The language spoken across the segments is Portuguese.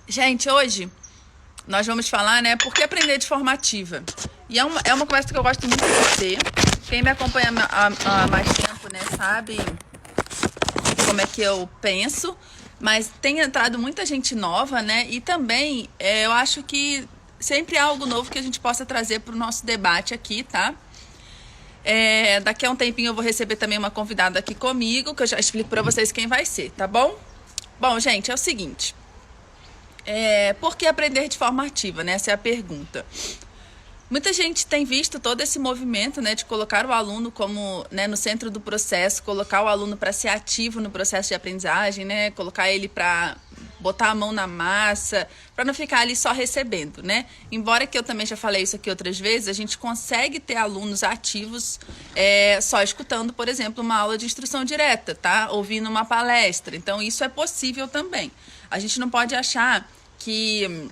Gente, hoje nós vamos falar, né, por que aprender de forma ativa. E é uma conversa que eu gosto muito de ter. Quem me acompanha há mais tempo, né, sabe como é que eu penso. Mas tem entrado muita gente nova, né, e também eu acho que sempre há algo novo que a gente possa trazer para o nosso debate aqui, tá? Daqui a um tempinho eu vou receber também uma convidada aqui comigo, que eu já explico para vocês quem vai ser, tá bom? Bom, gente, é o seguinte. Por que aprender de forma ativa, né? Essa é a pergunta. Muita gente tem visto todo esse movimento, né, de colocar o aluno como, né, no centro do processo, colocar o aluno para ser ativo no processo de aprendizagem, né, colocar ele para botar a mão na massa, para não ficar ali só recebendo, né? Embora que eu também já falei isso aqui outras vezes, a gente consegue ter alunos ativos só escutando, por exemplo, uma aula de instrução direta, tá? Ouvindo uma palestra. Então, isso é possível também. A gente não pode achar que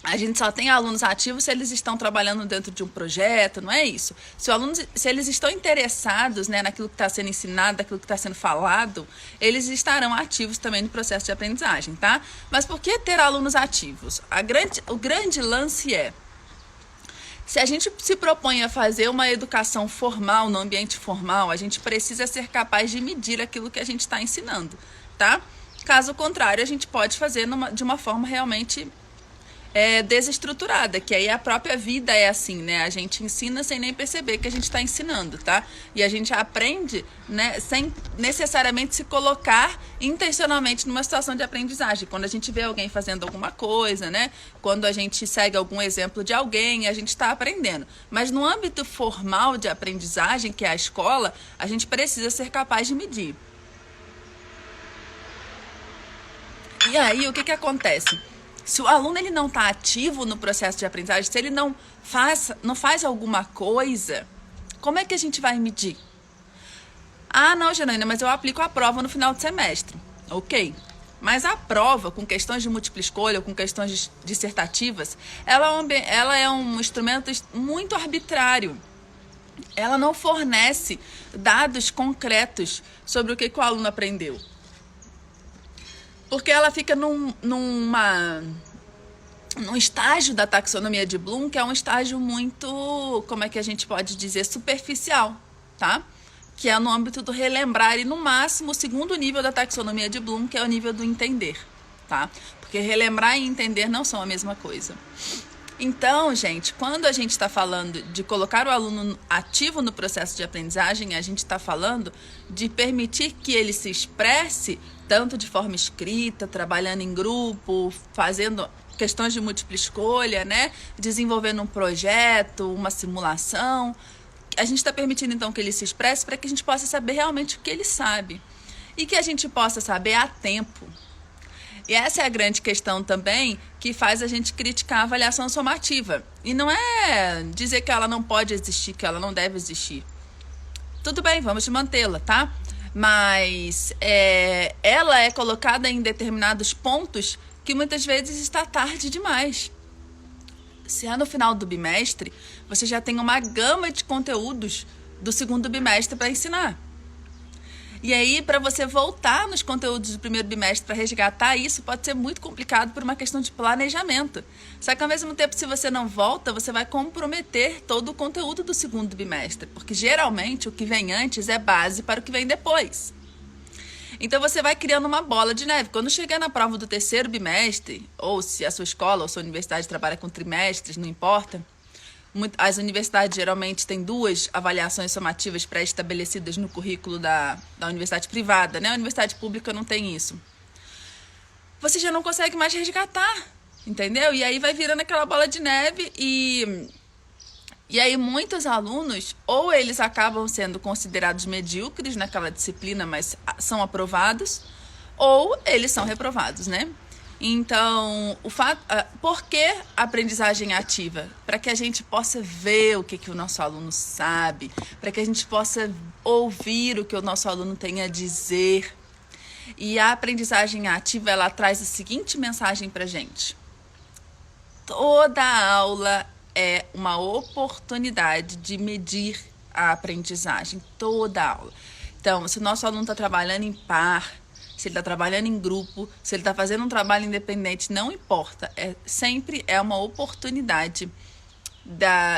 a gente só tem alunos ativos se eles estão trabalhando dentro de um projeto, não é isso. Se eles estão interessados, né, naquilo que está sendo ensinado, naquilo que está sendo falado, eles estarão ativos também no processo de aprendizagem, tá? Mas por que ter alunos ativos? O grande lance se a gente se propõe a fazer uma educação formal, no ambiente formal, a gente precisa ser capaz de medir aquilo que a gente está ensinando, tá? Caso contrário, a gente pode fazer de uma forma realmente desestruturada, que aí a própria vida é assim, né? A gente ensina sem nem perceber que a gente está ensinando, tá? E a gente aprende, né, sem necessariamente se colocar intencionalmente numa situação de aprendizagem. Quando a gente vê alguém fazendo alguma coisa, né? Quando a gente segue algum exemplo de alguém, a gente está aprendendo. Mas no âmbito formal de aprendizagem, que é a escola, a gente precisa ser capaz de medir. E aí, o que acontece? Se o aluno ele não está ativo no processo de aprendizagem, se ele não faz alguma coisa, como é que a gente vai medir? Ah, não, Janaína, mas eu aplico a prova no final do semestre. Ok. Mas a prova, com questões de múltipla escolha, ou com questões dissertativas, ela é um instrumento muito arbitrário. Ela não fornece dados concretos sobre o que o aluno aprendeu. Porque ela fica num estágio da taxonomia de Bloom, que é um estágio muito, como é que a gente pode dizer, superficial, tá? Que é no âmbito do relembrar e, no máximo, o segundo nível da taxonomia de Bloom, que é o nível do entender, tá? Porque relembrar e entender não são a mesma coisa. Então, gente, quando a gente está falando de colocar o aluno ativo no processo de aprendizagem, a gente está falando de permitir que ele se expresse tanto de forma escrita, trabalhando em grupo, fazendo questões de múltipla escolha, né? Desenvolvendo um projeto, uma simulação. A gente está permitindo, então, que ele se expresse para que a gente possa saber realmente o que ele sabe. E que a gente possa saber a tempo. E essa é a grande questão também que faz a gente criticar a avaliação somativa. E não é dizer que ela não pode existir, que ela não deve existir. Tudo bem, vamos mantê-la, tá? Mas ela é colocada em determinados pontos que muitas vezes está tarde demais. Se é no final do bimestre, você já tem uma gama de conteúdos do segundo bimestre para ensinar. E aí, para você voltar nos conteúdos do primeiro bimestre para resgatar isso, pode ser muito complicado por uma questão de planejamento. Só que, ao mesmo tempo, se você não volta, você vai comprometer todo o conteúdo do segundo bimestre. Porque, geralmente, o que vem antes é base para o que vem depois. Então, você vai criando uma bola de neve. Quando chegar na prova do terceiro bimestre, ou se a sua escola ou sua universidade trabalha com trimestres, não importa. As universidades geralmente têm 2 avaliações somativas pré-estabelecidas no currículo da universidade privada, né? A universidade pública não tem isso. Você já não consegue mais resgatar, entendeu? E aí vai virando aquela bola de neve e aí muitos alunos, ou eles acabam sendo considerados medíocres naquela disciplina, mas são aprovados, ou eles são reprovados, né? Então, por que a aprendizagem ativa? Para que a gente possa ver o que o nosso aluno sabe, para que a gente possa ouvir o que o nosso aluno tem a dizer. E a aprendizagem ativa, ela traz a seguinte mensagem para a gente. Toda aula é uma oportunidade de medir a aprendizagem, toda aula. Então, se o nosso aluno está trabalhando em par, se ele está trabalhando em grupo, se ele está fazendo um trabalho independente, não importa. Sempre é uma oportunidade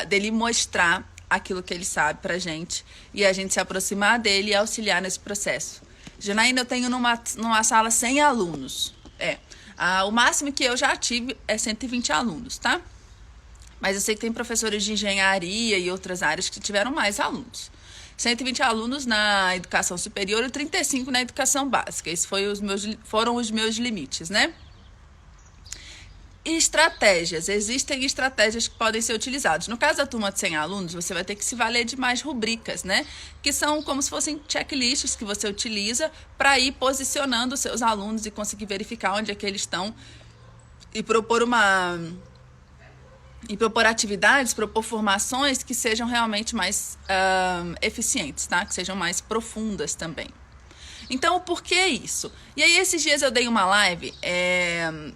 dele mostrar aquilo que ele sabe pra gente e a gente se aproximar dele e auxiliar nesse processo. Janaína, eu tenho numa sala 100 alunos. O máximo que eu já tive é 120 alunos, tá? Mas eu sei que tem professores de engenharia e outras áreas que tiveram mais alunos. 120 alunos na educação superior e 35 na educação básica. Esses foram os meus limites, né? Estratégias. Existem estratégias que podem ser utilizadas. No caso da turma de 100 alunos, você vai ter que se valer de mais rubricas, né? Que são como se fossem checklists que você utiliza para ir posicionando os seus alunos e conseguir verificar onde é que eles estão e propor atividades, propor formações que sejam realmente mais eficientes, tá? Que sejam mais profundas também. Então, por que isso? E aí, esses dias eu dei uma live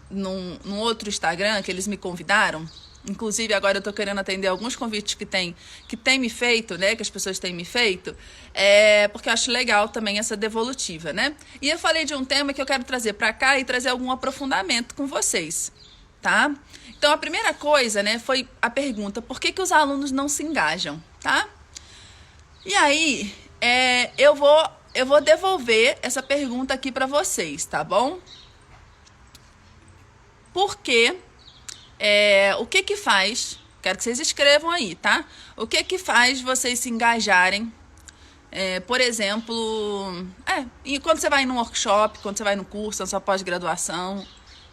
num outro Instagram que eles me convidaram. Inclusive, agora eu tô querendo atender alguns convites que tem me feito, né? Que as pessoas têm me feito. Porque eu acho legal também essa devolutiva, né? E eu falei de um tema que eu quero trazer para cá e trazer algum aprofundamento com vocês, tá? Então, a primeira coisa, né, foi a pergunta: por que os alunos não se engajam, tá? E aí, eu vou devolver essa pergunta aqui para vocês, tá bom? Porque o que faz, quero que vocês escrevam aí, tá? O que faz vocês se engajarem, por exemplo, e quando você vai num workshop, quando você vai no curso, na sua pós-graduação,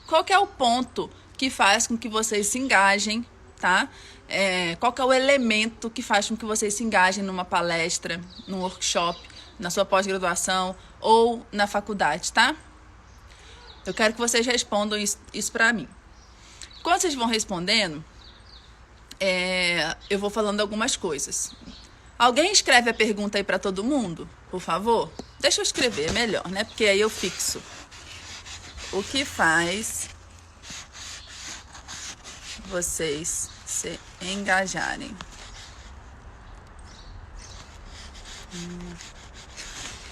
qual que é o ponto que faz com que vocês se engajem, tá? Qual que é o elemento que faz com que vocês se engajem numa palestra, num workshop, na sua pós-graduação ou na faculdade, tá? Eu quero que vocês respondam isso pra mim. Quando vocês vão respondendo, eu vou falando algumas coisas. Alguém escreve a pergunta aí pra todo mundo, por favor? Deixa eu escrever, é melhor, né? Porque aí eu fixo. O que faz vocês se engajarem?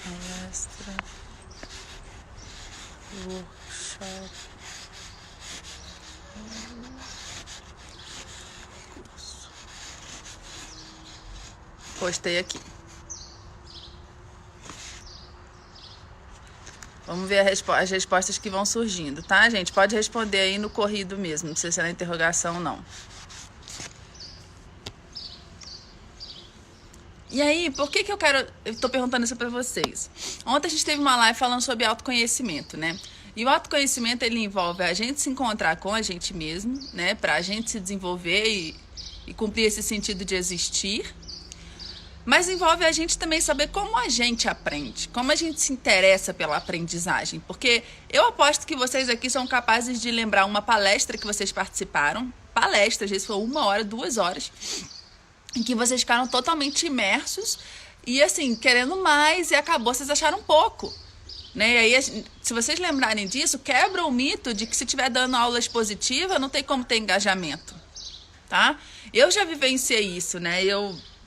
Palestra, workshop, curso. Postei aqui. Vamos ver as respostas que vão surgindo, tá, gente? Pode responder aí no corrido mesmo, não sei se é na interrogação, não. E aí, por que eu tô perguntando isso pra vocês? Ontem a gente teve uma live falando sobre autoconhecimento, né? E o autoconhecimento, ele envolve a gente se encontrar com a gente mesmo, né? Pra gente se desenvolver e cumprir esse sentido de existir. Mas envolve a gente também saber como a gente aprende, como a gente se interessa pela aprendizagem. Porque eu aposto que vocês aqui são capazes de lembrar uma palestra que vocês participaram. Palestra, às vezes foi 1 hora, 2 horas, em que vocês ficaram totalmente imersos e, assim, querendo mais, e acabou, vocês acharam pouco, né? E aí, se vocês lembrarem disso, quebra o mito de que se estiver dando aula expositiva, não tem como ter engajamento, tá? Eu já vivenciei isso, né?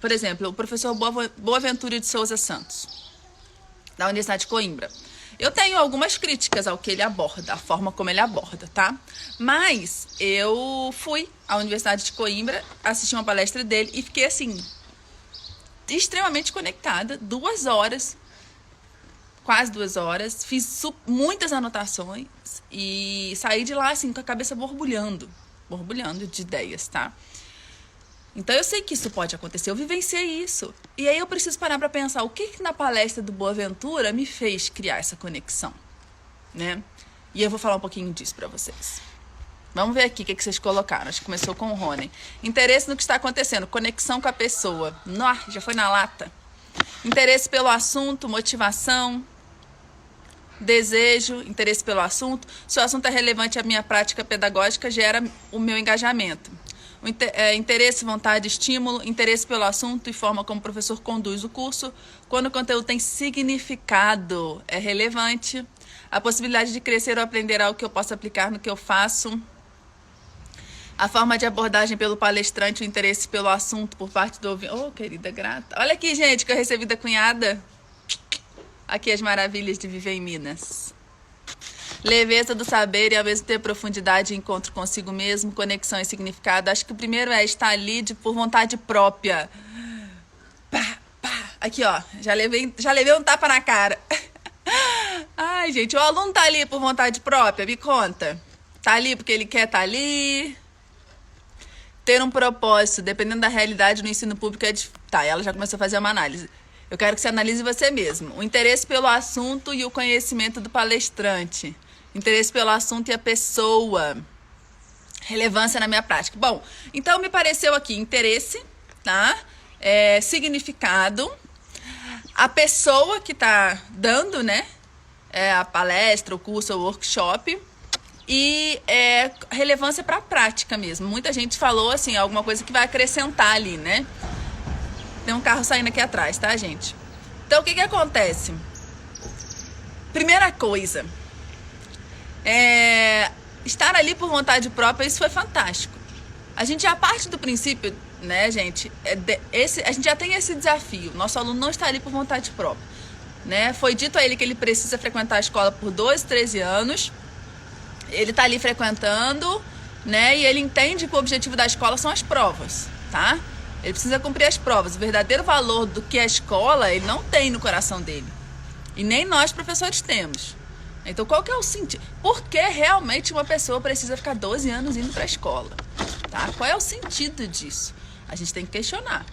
Por exemplo, o professor Boaventura de Souza Santos, da Universidade de Coimbra. Eu tenho algumas críticas ao que ele aborda, a forma como ele aborda, tá? Mas eu fui à Universidade de Coimbra, assisti uma palestra dele e fiquei, assim, extremamente conectada. 2 horas, quase 2 horas. Fiz muitas anotações e saí de lá, assim, com a cabeça borbulhando de ideias, tá? Então eu sei que isso pode acontecer, eu vivenciei isso. E aí eu preciso parar para pensar o que na palestra do Boaventura me fez criar essa conexão, né? E eu vou falar um pouquinho disso para vocês. Vamos ver aqui o que vocês colocaram. Acho que começou com o Rony. Interesse no que está acontecendo, conexão com a pessoa. Nossa, já foi na lata. Interesse pelo assunto, motivação, desejo, interesse pelo assunto. Se o assunto é relevante à minha prática pedagógica, gera o meu engajamento. Interesse, vontade, estímulo, interesse pelo assunto e forma como o professor conduz o curso. Quando o conteúdo tem significado, é relevante. A possibilidade de crescer ou aprender algo que eu possa aplicar no que eu faço. A forma de abordagem pelo palestrante, o interesse pelo assunto por parte do ouvinte. Oh, querida grata. Olha aqui, gente, que eu recebi da cunhada. Aqui as maravilhas de viver em Minas. Leveza do saber e ao mesmo tempo profundidade e encontro consigo mesmo, conexão e significado. Acho que o primeiro é estar ali por vontade própria. Pá, pá. Aqui, ó, já levei um tapa na cara. Ai, gente, o aluno tá ali por vontade própria, me conta. Tá ali porque ele quer tá ali. Ter um propósito, dependendo da realidade no ensino público é Tá, ela já começou a fazer uma análise. Eu quero que você analise você mesmo. O interesse pelo assunto e o conhecimento do palestrante. Interesse pelo assunto e a pessoa. Relevância na minha prática. Bom, então me pareceu aqui interesse, tá? Significado. A pessoa que tá dando, né? A palestra, o curso, o workshop. E relevância para a prática mesmo. Muita gente falou assim, alguma coisa que vai acrescentar ali, né? Tem um carro saindo aqui atrás, tá, gente? Então, o que acontece? Primeira coisa, estar ali por vontade própria, isso foi fantástico. A gente já parte do princípio, né, gente? A gente já tem esse desafio. Nosso aluno não está ali por vontade própria, né? Foi dito a ele que ele precisa frequentar a escola por 12, 13 anos. Ele está ali frequentando, né? E ele entende que o objetivo da escola são as provas, tá? Ele precisa cumprir as provas. O verdadeiro valor do que é a escola, ele não tem no coração dele. E nem nós, professores, temos. Então, qual que é o sentido? Por que realmente uma pessoa precisa ficar 12 anos indo para a escola? Tá? Qual é o sentido disso? A gente tem que questionar.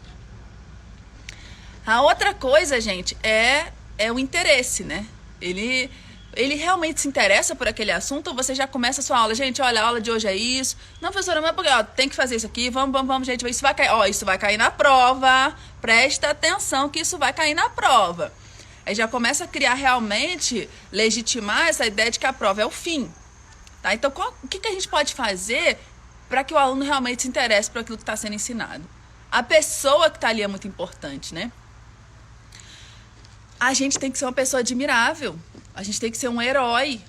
A outra coisa, gente, é o interesse, né? Ele realmente se interessa por aquele assunto ou você já começa a sua aula? Gente, olha, a aula de hoje é isso. Não, professora, mas porque, tem que fazer isso aqui. Vamos, gente. Isso vai cair. Isso vai cair na prova. Presta atenção que isso vai cair na prova. Aí já começa a criar realmente, legitimar essa ideia de que a prova é o fim. Tá? Então, o que a gente pode fazer para que o aluno realmente se interesse por aquilo que está sendo ensinado? A pessoa que está ali é muito importante, né? A gente tem que ser uma pessoa admirável. A gente tem que ser um herói.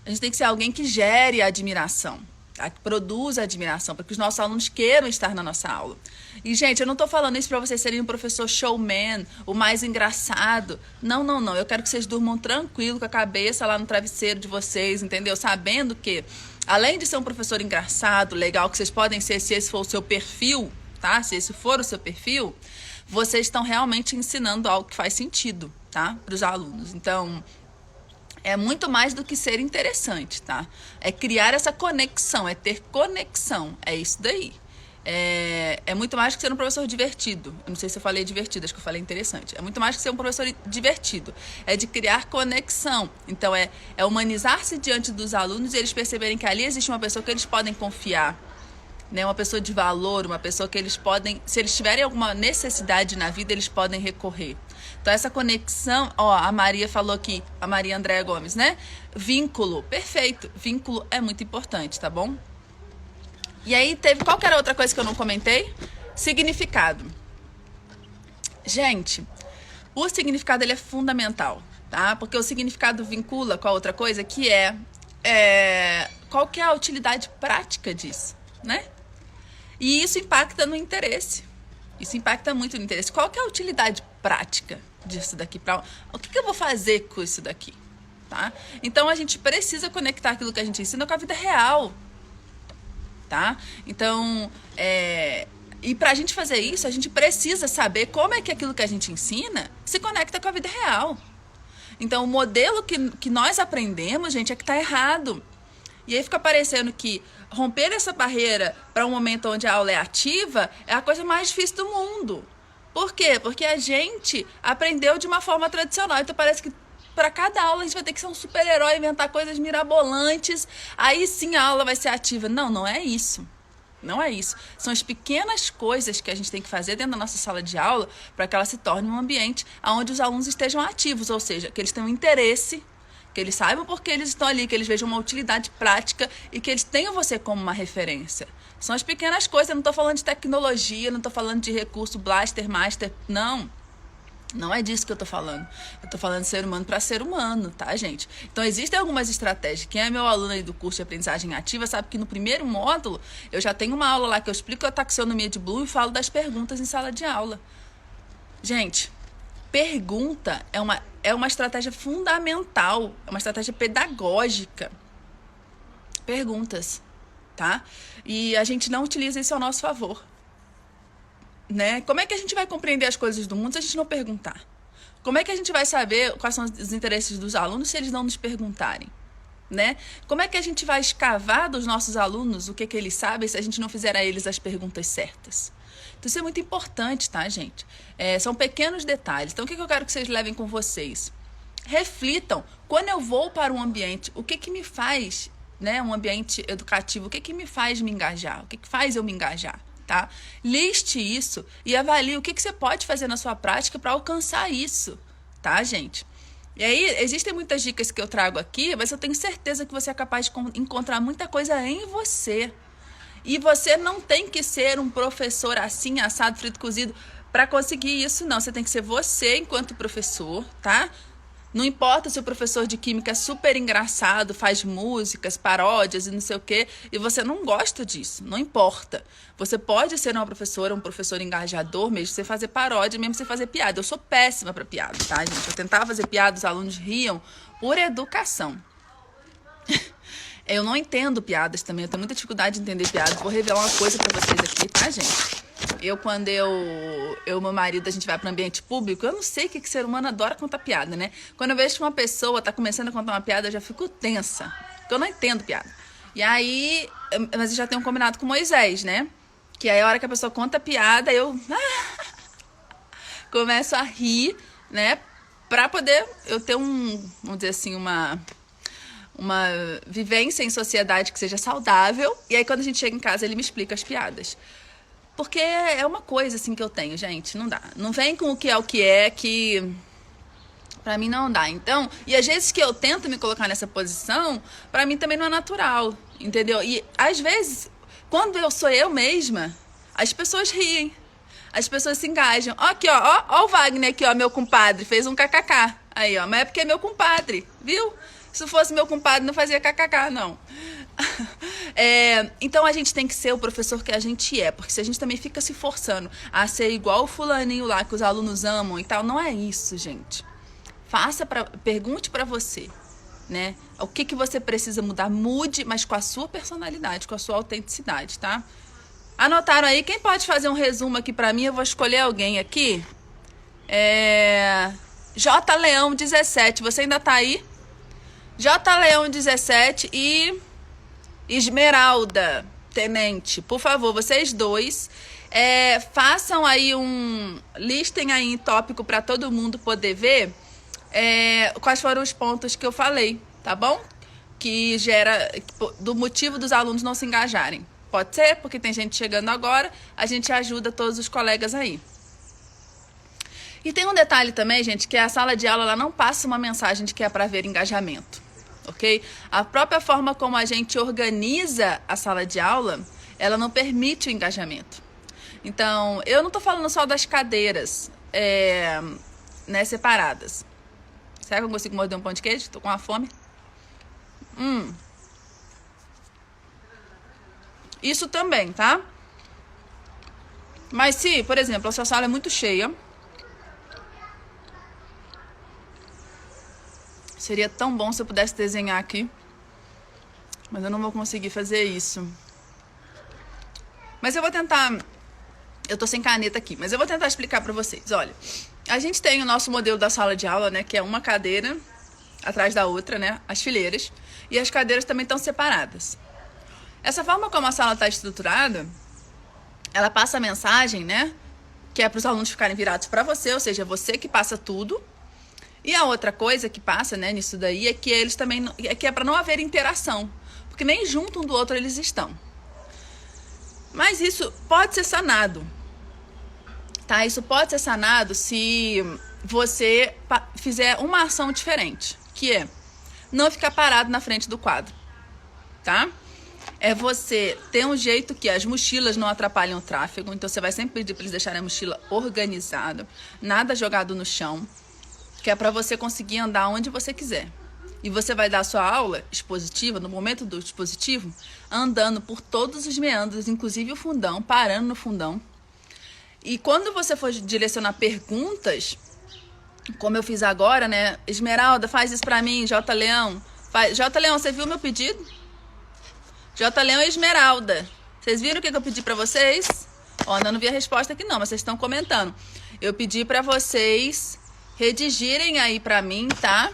A gente tem que ser alguém que gere a admiração, tá? Que produza a admiração, para que os nossos alunos queiram estar na nossa aula. E, gente, eu não estou falando isso para vocês serem um professor showman, o mais engraçado. Não. Eu quero que vocês durmam tranquilo, com a cabeça lá no travesseiro de vocês, entendeu? Sabendo que, além de ser um professor engraçado, legal, que vocês podem ser, se esse for o seu perfil, tá? Se esse for o seu perfil, vocês estão realmente ensinando algo que faz sentido, tá? Para os alunos. Então, é muito mais do que ser interessante, tá? É criar essa conexão, é ter conexão, é isso daí. É muito mais que ser um professor divertido. Eu não sei se eu falei divertido, acho que eu falei interessante. É muito mais que ser um professor divertido. É de criar conexão. Então, é humanizar-se diante dos alunos e eles perceberem que ali existe uma pessoa que eles podem confiar, né? Uma pessoa de valor, uma pessoa que eles podem, se eles tiverem alguma necessidade na vida, eles podem recorrer. Então, essa conexão, a Maria falou aqui, a Maria Andréa Gomes, né? Vínculo, perfeito. Vínculo é muito importante, tá bom? E aí, qual que era a outra coisa que eu não comentei? Significado. Gente, o significado, ele é fundamental, tá? Porque o significado vincula com a outra coisa, que qual que é a utilidade prática disso, né? E isso impacta no interesse. Isso impacta muito no interesse. Qual que é a utilidade prática disso daqui? O que eu vou fazer com isso daqui? Tá? Então, a gente precisa conectar aquilo que a gente ensina com a vida real. Tá? Então, e para a gente fazer isso, a gente precisa saber como é que aquilo que a gente ensina se conecta com a vida real. Então, o modelo que nós aprendemos, gente, é que está errado. E aí fica parecendo que romper essa barreira para um momento onde a aula é ativa é a coisa mais difícil do mundo. Por quê? Porque a gente aprendeu de uma forma tradicional. Então parece que para cada aula a gente vai ter que ser um super-herói, inventar coisas mirabolantes. Aí sim a aula vai ser ativa. Não é isso. Não é isso. São as pequenas coisas que a gente tem que fazer dentro da nossa sala de aula para que ela se torne um ambiente onde os alunos estejam ativos, ou seja, que eles tenham interesse, que eles saibam por que eles estão ali, que eles vejam uma utilidade prática e que eles tenham você como uma referência. São as pequenas coisas, eu não estou falando de tecnologia, não estou falando de recurso blaster, master, não é disso que eu estou falando. Eu estou falando de ser humano para ser humano, tá, gente? Então, existem algumas estratégias. Quem é meu aluno aí do curso de aprendizagem ativa sabe que no primeiro módulo eu já tenho uma aula lá que eu explico a taxonomia de Bloom e falo das perguntas em sala de aula. Gente, pergunta é uma estratégia fundamental, é uma estratégia pedagógica. Perguntas, tá? E a gente não utiliza isso ao nosso favor, né? Como é que a gente vai compreender as coisas do mundo se a gente não perguntar? Como é que a gente vai saber quais são os interesses dos alunos se eles não nos perguntarem, né? Como é que a gente vai escavar dos nossos alunos o que eles sabem se a gente não fizer a eles as perguntas certas? Então isso é muito importante, tá, gente? São pequenos detalhes. Então o que eu quero que vocês levem com vocês? Reflitam, quando eu vou para um ambiente, o que me faz, né, um ambiente educativo, o que me faz me engajar? O que faz eu me engajar? Tá? Liste isso e avalie o que você pode fazer na sua prática para alcançar isso, tá, gente? E aí, existem muitas dicas que eu trago aqui, mas eu tenho certeza que você é capaz de encontrar muita coisa em você. E você não tem que ser um professor assim, assado, frito, cozido, para conseguir isso, não. Você tem que ser você enquanto professor, tá? Não importa se o professor de química é super engraçado, faz músicas, paródias e não sei o quê, e você não gosta disso, não importa. Você pode ser uma professora, um professor engajador, mesmo você fazer paródia, mesmo você fazer piada. Eu sou péssima para piada, tá, gente? Eu tentava fazer piada, os alunos riam por educação. Eu não entendo piadas também, eu tenho muita dificuldade de entender piadas. Vou revelar uma coisa para vocês aqui, tá, gente? Quando eu e meu marido, a gente vai para o ambiente público, eu não sei o que ser humano adora contar piada, né? Quando eu vejo que uma pessoa tá começando a contar uma piada, eu já fico tensa, porque eu não entendo piada. E aí, mas eu já tenho um combinado com Moisés, né? Que aí a hora que a pessoa conta piada, eu começo a rir, né? Pra poder eu ter vamos dizer assim, uma vivência em sociedade que seja saudável. E aí quando a gente chega em casa, ele me explica as piadas. Porque é uma coisa assim que eu tenho, gente, não dá. Não vem com o que é, que pra mim não dá. Então, e às vezes que eu tento me colocar nessa posição, pra mim também não é natural, entendeu? E às vezes, quando eu sou eu mesma, as pessoas riem, as pessoas se engajam. Ó, aqui, ó o Wagner aqui, ó, meu compadre, fez um kkk. Aí, ó, mas é porque é meu compadre, viu? Se fosse meu compadre, não fazia kkk, não. Então a gente tem que ser o professor que a gente é, porque se a gente também fica se forçando a ser igual o fulaninho lá que os alunos amam e tal, não é isso, gente. Pergunte pra você, né? O que você precisa mudar, mude, mas com a sua personalidade, com a sua autenticidade, tá? Anotaram aí? Quem pode fazer um resumo aqui pra mim? Eu vou escolher alguém aqui. J Leão 17, você ainda tá aí? J Leão 17 e Esmeralda Tenente, por favor, vocês dois façam aí listem aí em tópico para todo mundo poder ver quais foram os pontos que eu falei, tá bom? Que gera do motivo dos alunos não se engajarem. Pode ser, porque tem gente chegando agora, a gente ajuda todos os colegas aí. E tem um detalhe também, gente, que a sala de aula ela não passa uma mensagem de que é para haver engajamento. Ok? A própria forma como a gente organiza a sala de aula, ela não permite o engajamento. Então, eu não estou falando só das cadeiras né, separadas. Será que eu consigo morder um pão de queijo? Estou com uma fome. Isso também, tá? Mas se, por exemplo, a sua sala é muito cheia, seria tão bom se eu pudesse desenhar aqui. Mas eu não vou conseguir fazer isso. Mas eu vou tentar... Eu tô sem caneta aqui, mas eu vou tentar explicar pra vocês. Olha, a gente tem o nosso modelo da sala de aula, né? Que é uma cadeira atrás da outra, né? As fileiras. E as cadeiras também estão separadas. Essa forma como a sala está estruturada, ela passa a mensagem, né? Que é para os alunos ficarem virados para você, ou seja, você que passa tudo. E a outra coisa que passa, né, nisso daí é que eles também é para não haver interação, porque nem junto um do outro eles estão. Mas isso pode ser sanado, tá? Isso pode ser sanado se você fizer uma ação diferente, que é não ficar parado na frente do quadro, tá? É você ter um jeito que as mochilas não atrapalhem o tráfego, então você vai sempre pedir para eles deixarem a mochila organizada, nada jogado no chão, que é para você conseguir andar onde você quiser. E você vai dar a sua aula expositiva, no momento do expositivo, andando por todos os meandros, inclusive o fundão, parando no fundão. E quando você for direcionar perguntas, como eu fiz agora, né? Esmeralda, faz isso pra mim, J. Leão. J. Leão, você viu meu pedido? J. Leão e Esmeralda. Vocês viram o que eu pedi pra vocês? Ó, ainda não vi a resposta aqui não, mas vocês estão comentando. Eu pedi pra vocês redigirem aí pra mim, tá?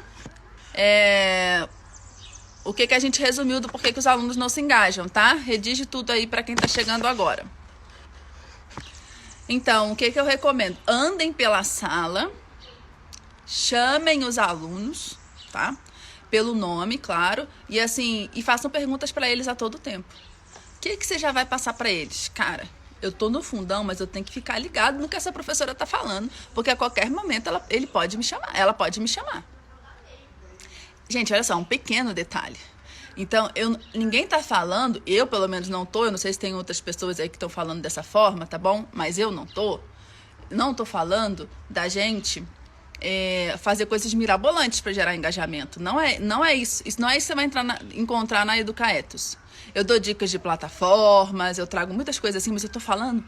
O que a gente resumiu do porquê que os alunos não se engajam, tá? Redige tudo aí pra quem tá chegando agora. Então, o que eu recomendo? Andem pela sala, chamem os alunos, tá? Pelo nome, claro, e assim, e façam perguntas pra eles a todo tempo. O que você já vai passar pra eles? Cara, eu tô no fundão, mas eu tenho que ficar ligado no que essa professora tá falando, porque a qualquer momento ela pode me chamar. Gente, olha só, um pequeno detalhe. Então, ninguém tá falando, eu pelo menos não tô, eu não sei se tem outras pessoas aí que estão falando dessa forma, tá bom? Mas eu não tô. Não tô falando da gente fazer coisas mirabolantes para gerar engajamento. Não é isso. Isso não é isso que você vai encontrar na Educaetos. Eu dou dicas de plataformas, eu trago muitas coisas assim, mas eu tô falando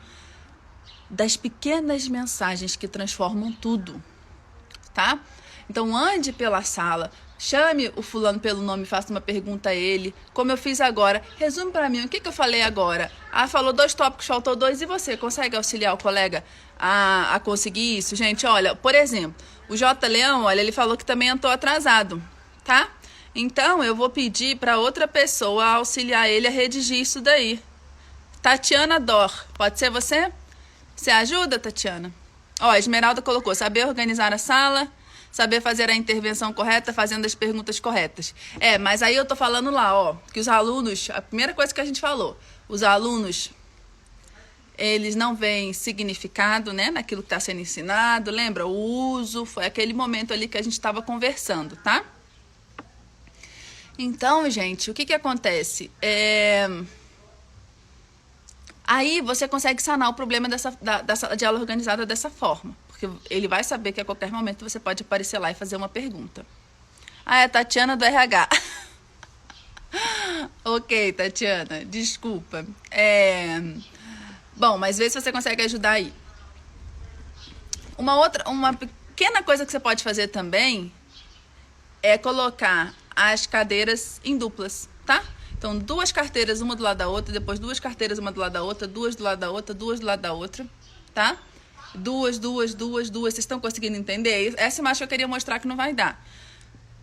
das pequenas mensagens que transformam tudo, tá? Então, ande pela sala, chame o fulano pelo nome, faça uma pergunta a ele, como eu fiz agora. Resume pra mim, o que eu falei agora? Ah, falou 2 tópicos, faltou 2, e você consegue auxiliar o colega a conseguir isso? Gente, olha, por exemplo, o J. Leão, olha, ele falou que também entrou atrasado, tá? Então, eu vou pedir pra outra pessoa auxiliar ele a redigir isso daí. Tatiana Dor, pode ser você? Você ajuda, Tatiana? Ó, a Esmeralda colocou, saber organizar a sala, saber fazer a intervenção correta, fazendo as perguntas corretas. Mas aí eu tô falando lá, ó, que os alunos, a primeira coisa que a gente falou, os alunos, eles não veem significado, né, naquilo que está sendo ensinado. Lembra? O uso, foi aquele momento ali que a gente estava conversando, tá? Então, gente, o que acontece? Aí você consegue sanar o problema da sala de aula organizada dessa forma. Porque ele vai saber que a qualquer momento você pode aparecer lá e fazer uma pergunta. Ah, é a Tatiana do RH. Ok, Tatiana, desculpa. Bom, mas vê se você consegue ajudar aí. Uma pequena coisa que você pode fazer também é colocar as cadeiras em duplas, tá? Então, 2 carteiras, uma do lado da outra, depois 2 carteiras, uma do lado da outra, 2 do lado da outra, 2 do lado da outra, tá? 2. Vocês estão conseguindo entender? Essa imagem que eu queria mostrar que não vai dar.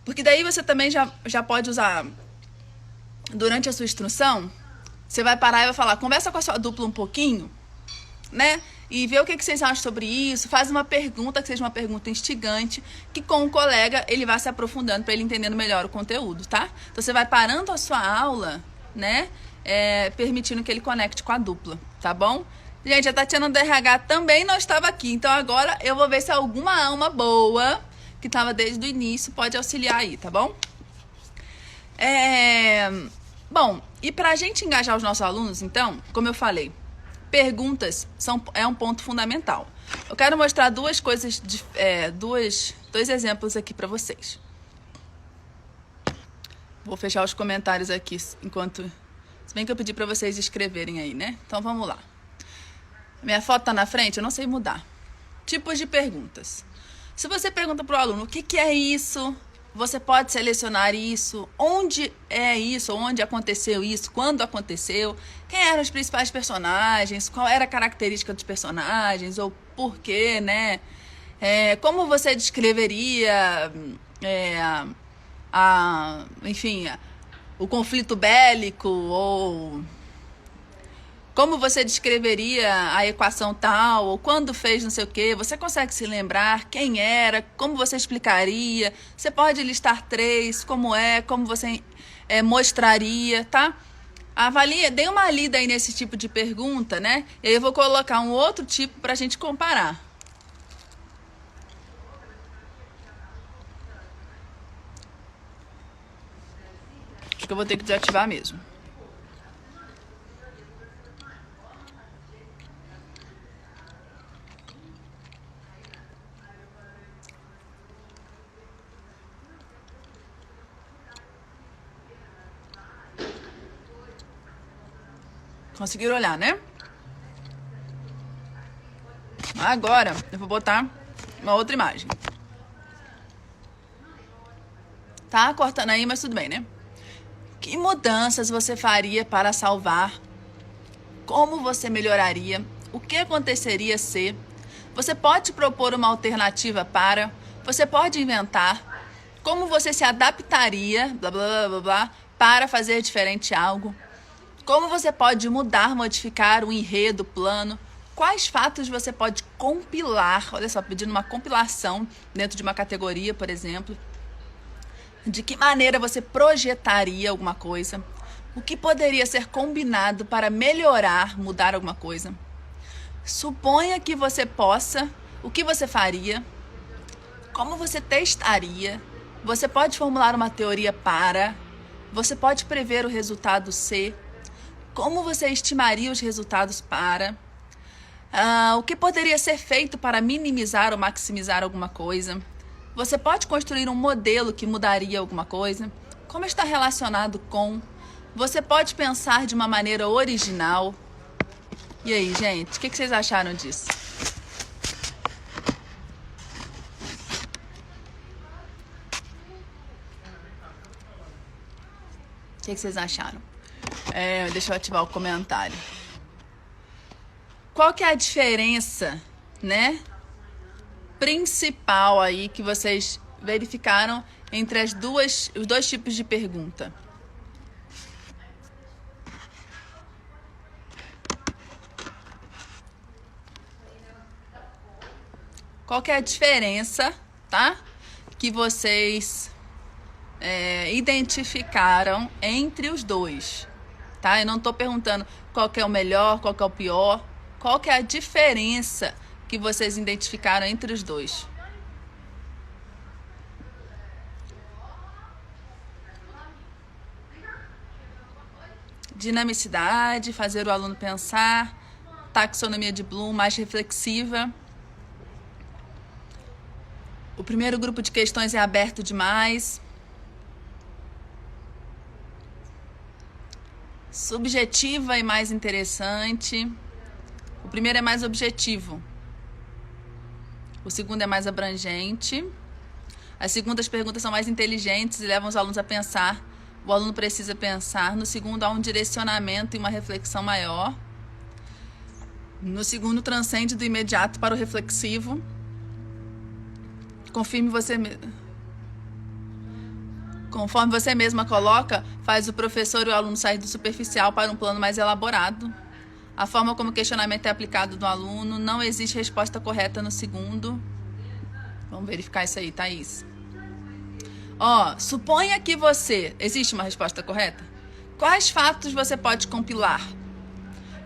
Porque daí você também já pode usar, durante a sua instrução, você vai parar e vai falar, conversa com a sua dupla um pouquinho, né? E vê o que vocês acham sobre isso, faz uma pergunta, que seja uma pergunta instigante, que com o colega ele vai se aprofundando para ele entendendo melhor o conteúdo, tá? Então você vai parando a sua aula, né? Permitindo que ele conecte com a dupla, tá bom? Gente, a Tatiana do RH também não estava aqui, então agora eu vou ver se alguma alma boa, que estava desde o início, pode auxiliar aí, tá bom? Bom, e pra gente engajar os nossos alunos, então, como eu falei, perguntas é um ponto fundamental. Eu quero mostrar dois exemplos aqui para vocês. Vou fechar os comentários aqui enquanto... Se bem que eu pedi para vocês escreverem aí, né? Então vamos lá. Minha foto tá na frente, eu não sei mudar. Tipos de perguntas. Se você pergunta para o aluno o que é isso, você pode selecionar isso, onde é isso, onde aconteceu isso, quando aconteceu, quem eram os principais personagens, qual era a característica dos personagens, ou por quê, né? Como você descreveria, enfim, o conflito bélico, ou como você descreveria a equação tal, ou quando fez não sei o quê, você consegue se lembrar quem era, como você explicaria, você pode listar 3, como você mostraria, tá? Avalie, dê uma lida aí nesse tipo de pergunta, né? E aí eu vou colocar um outro tipo pra gente comparar. Acho que eu vou ter que desativar mesmo. Conseguiram olhar, né? Agora, eu vou botar uma outra imagem. Tá cortando aí, mas tudo bem, né? Que mudanças você faria para salvar? Como você melhoraria? O que aconteceria se? Você pode propor uma alternativa para? Você pode inventar? Como você se adaptaria, blá, blá, blá, blá, blá, para fazer diferente algo? Como você pode mudar, modificar o enredo, o plano? Quais fatos você pode compilar? Olha só, pedindo uma compilação dentro de uma categoria, por exemplo. De que maneira você projetaria alguma coisa? O que poderia ser combinado para melhorar, mudar alguma coisa? Suponha que você possa, o que você faria? Como você testaria? Você pode formular uma teoria para? Você pode prever o resultado se? Como você estimaria os resultados para? O que poderia ser feito para minimizar ou maximizar alguma coisa? Você pode construir um modelo que mudaria alguma coisa? Como está relacionado com? Você pode pensar de uma maneira original? E aí, gente, o que vocês acharam disso? O que vocês acharam? Deixa eu ativar o comentário. Qual que é a diferença, né, principal aí que vocês verificaram entre os dois tipos de pergunta? Qual que é a diferença, tá, que vocês identificaram entre os dois, tá? Eu não tô perguntando qual que é o melhor, qual que é o pior. Qual que é a diferença que vocês identificaram entre os dois? Dinamicidade, fazer o aluno pensar, taxonomia de Bloom mais reflexiva. O primeiro grupo de questões é aberto demais. Subjetiva e mais interessante. O primeiro é mais objetivo. O segundo é mais abrangente. As segundas perguntas são mais inteligentes e levam os alunos a pensar. O aluno precisa pensar. No segundo, há um direcionamento e uma reflexão maior. No segundo, transcende do imediato para o reflexivo. Conforme você mesma coloca, faz o professor e o aluno sair do superficial para um plano mais elaborado. A forma como o questionamento é aplicado no aluno, não existe resposta correta no segundo. Vamos verificar isso aí, Thaís. Suponha que você... Existe uma resposta correta? Quais fatos você pode compilar?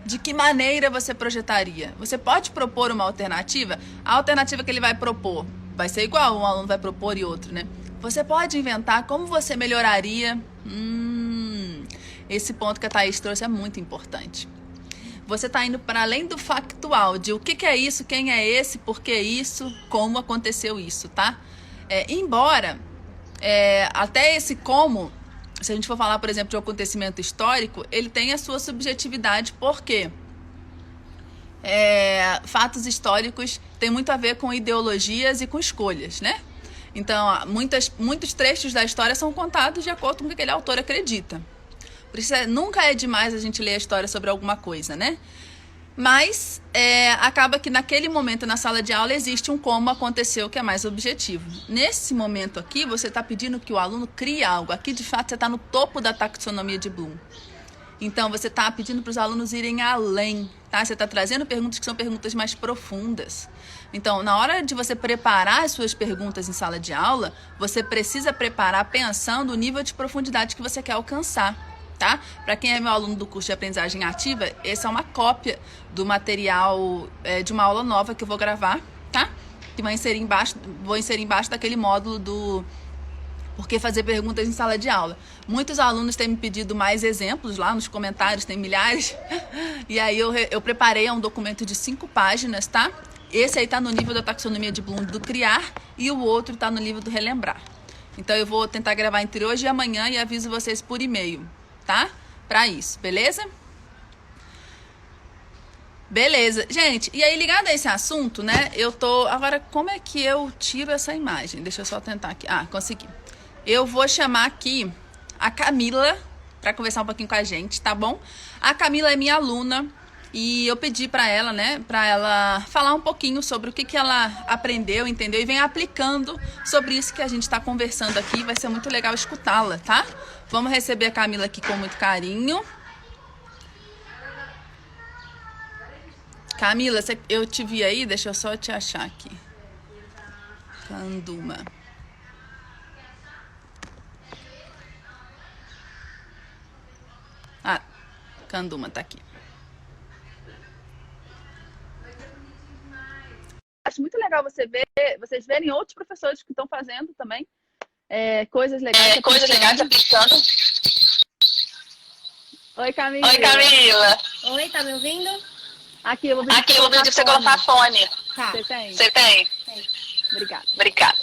De que maneira você projetaria? Você pode propor uma alternativa? A alternativa que ele vai propor vai ser igual, um aluno vai propor e outro, né? Você pode inventar como você melhoraria. Esse ponto que a Thaís trouxe é muito importante. Você está indo para além do factual, de o que é isso, quem é esse, por que isso, como aconteceu isso, tá? Embora até esse como, se a gente for falar, por exemplo, de um acontecimento histórico, ele tem a sua subjetividade, porque fatos históricos têm muito a ver com ideologias e com escolhas, né? Então, muitos trechos da história são contados de acordo com o que aquele autor acredita. Por isso, nunca é demais a gente ler a história sobre alguma coisa, né? Mas acaba que naquele momento na sala de aula existe um como aconteceu que é mais objetivo. Nesse momento aqui, você está pedindo que o aluno crie algo. Aqui, de fato, você está no topo da taxonomia de Bloom. Então, você está pedindo para os alunos irem além, tá? Você está trazendo perguntas que são perguntas mais profundas. Então, na hora de você preparar as suas perguntas em sala de aula, você precisa preparar pensando o nível de profundidade que você quer alcançar, tá? Para quem é meu aluno do curso de aprendizagem ativa, essa é uma cópia do material de uma aula nova que eu vou gravar, tá? Que vou inserir embaixo daquele módulo do Por que fazer perguntas em sala de aula. Muitos alunos têm me pedido mais exemplos lá nos comentários, tem milhares. E aí eu preparei um documento de 5 páginas, tá? Esse aí tá no nível da taxonomia de Bloom do criar e o outro tá no nível do relembrar. Então eu vou tentar gravar entre hoje e amanhã e aviso vocês por e-mail, tá? Pra isso, beleza? Beleza. Gente, e aí ligado a esse assunto, né? Agora, como é que eu tiro essa imagem? Deixa eu só tentar aqui. Consegui. Eu vou chamar aqui a Camila para conversar um pouquinho com a gente, tá bom? A Camila é minha aluna e eu pedi para ela, né, para ela falar um pouquinho sobre o que ela aprendeu, entendeu? E vem aplicando sobre isso que a gente está conversando aqui. Vai ser muito legal escutá-la, tá? Vamos receber a Camila aqui com muito carinho. Camila, eu te vi aí? Deixa eu só te achar aqui. Canduma. Ah, Canduma tá aqui. Acho muito legal vocês verem outros professores que estão fazendo também coisas legais. Coisas legais aplicando. Oi, Camila. Oi, Camila. Oi, tá me ouvindo? Aqui, eu vou pedir pra você colocar fone. Tá. Você tem? Você tem? Obrigada. Obrigada.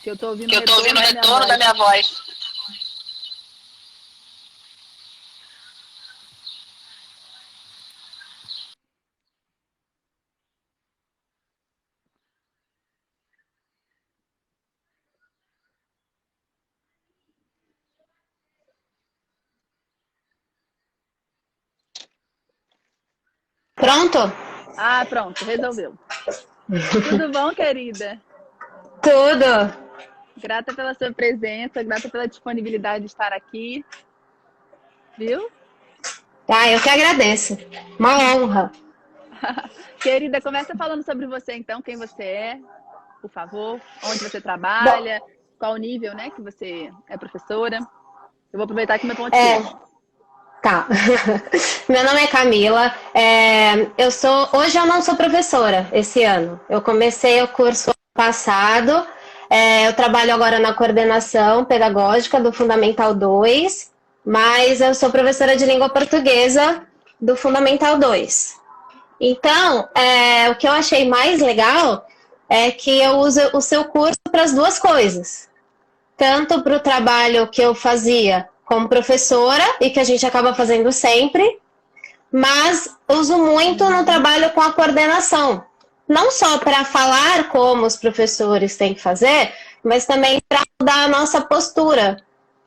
Que eu tô ouvindo o retorno da minha voz. Pronto? Ah, pronto, resolveu. Tudo bom, querida? Tudo. Grata pela sua presença, grata pela disponibilidade de estar aqui. Viu? Eu que agradeço. Uma honra. Querida, começa falando sobre você então, quem você é, por favor, onde você trabalha, qual o nível, né, que você é professora. Eu vou aproveitar aqui meu ponto de vista. Tá. Meu nome é Camila. Hoje eu não sou professora esse ano. Eu comecei o curso ano passado. Eu trabalho agora na coordenação pedagógica do Fundamental 2, mas eu sou professora de língua portuguesa do Fundamental 2. Então, o que eu achei mais legal é que eu uso o seu curso para as duas coisas. Tanto para o trabalho que eu fazia como professora, e que a gente acaba fazendo sempre, mas uso muito no trabalho com a coordenação. Não só para falar como os professores têm que fazer, mas também para mudar a nossa postura.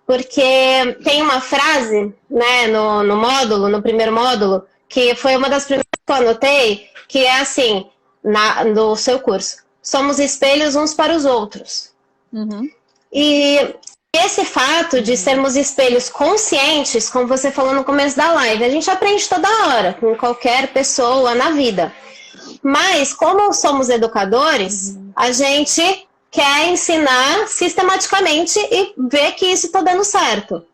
Porque tem uma frase, né, no primeiro módulo, que foi uma das primeiras que eu anotei, que é assim, no seu curso: somos espelhos uns para os outros. Uhum. E esse fato de sermos espelhos conscientes, como você falou no começo da live, a gente aprende toda hora, com qualquer pessoa na vida. Mas, como somos educadores, a gente quer ensinar sistematicamente e ver que isso está dando certo.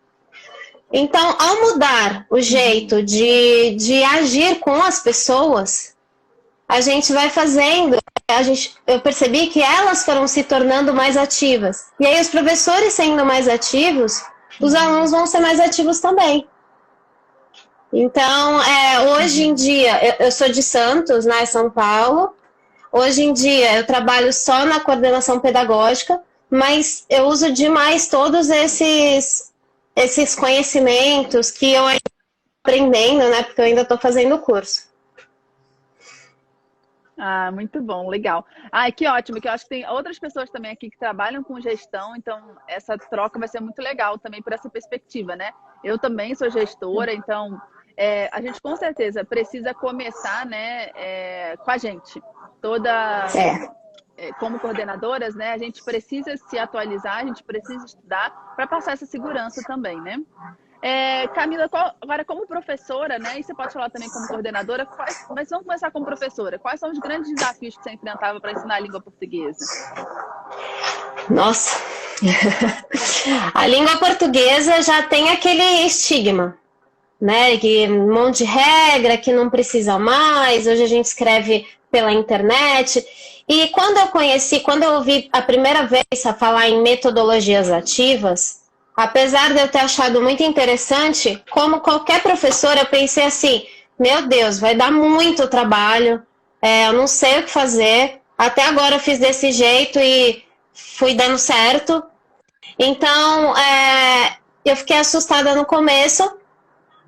Então, ao mudar o jeito de agir com as pessoas, a gente vai fazendo... Eu percebi que elas foram se tornando mais ativas. E aí, os professores sendo mais ativos, os alunos vão ser mais ativos também. Então, hoje em dia, eu sou de Santos, né, São Paulo. Hoje em dia, eu trabalho só na coordenação pedagógica, mas eu uso demais todos esses conhecimentos que eu ainda estou aprendendo, né, porque eu ainda estou fazendo o curso. Ah, muito bom, legal. Ah, que ótimo, que eu acho que tem outras pessoas também aqui que trabalham com gestão, então essa troca vai ser muito legal também por essa perspectiva, né? Eu também sou gestora, então a gente com certeza precisa começar, né, com a gente. Como coordenadoras, né, a gente precisa se atualizar, a gente precisa estudar para passar essa segurança também, né? Camila, agora como professora, né, e você pode falar também como coordenadora, mas vamos começar como professora. Quais são os grandes desafios que você enfrentava para ensinar a língua portuguesa? Nossa! A língua portuguesa já tem aquele estigma, né, que um monte de regra, que não precisa mais, hoje a gente escreve pela internet. E quando eu ouvi a primeira vez a falar em metodologias ativas, apesar de eu ter achado muito interessante, como qualquer professora, eu pensei assim, meu Deus, vai dar muito trabalho, eu não sei o que fazer, até agora eu fiz desse jeito e fui dando certo. Então, eu fiquei assustada no começo,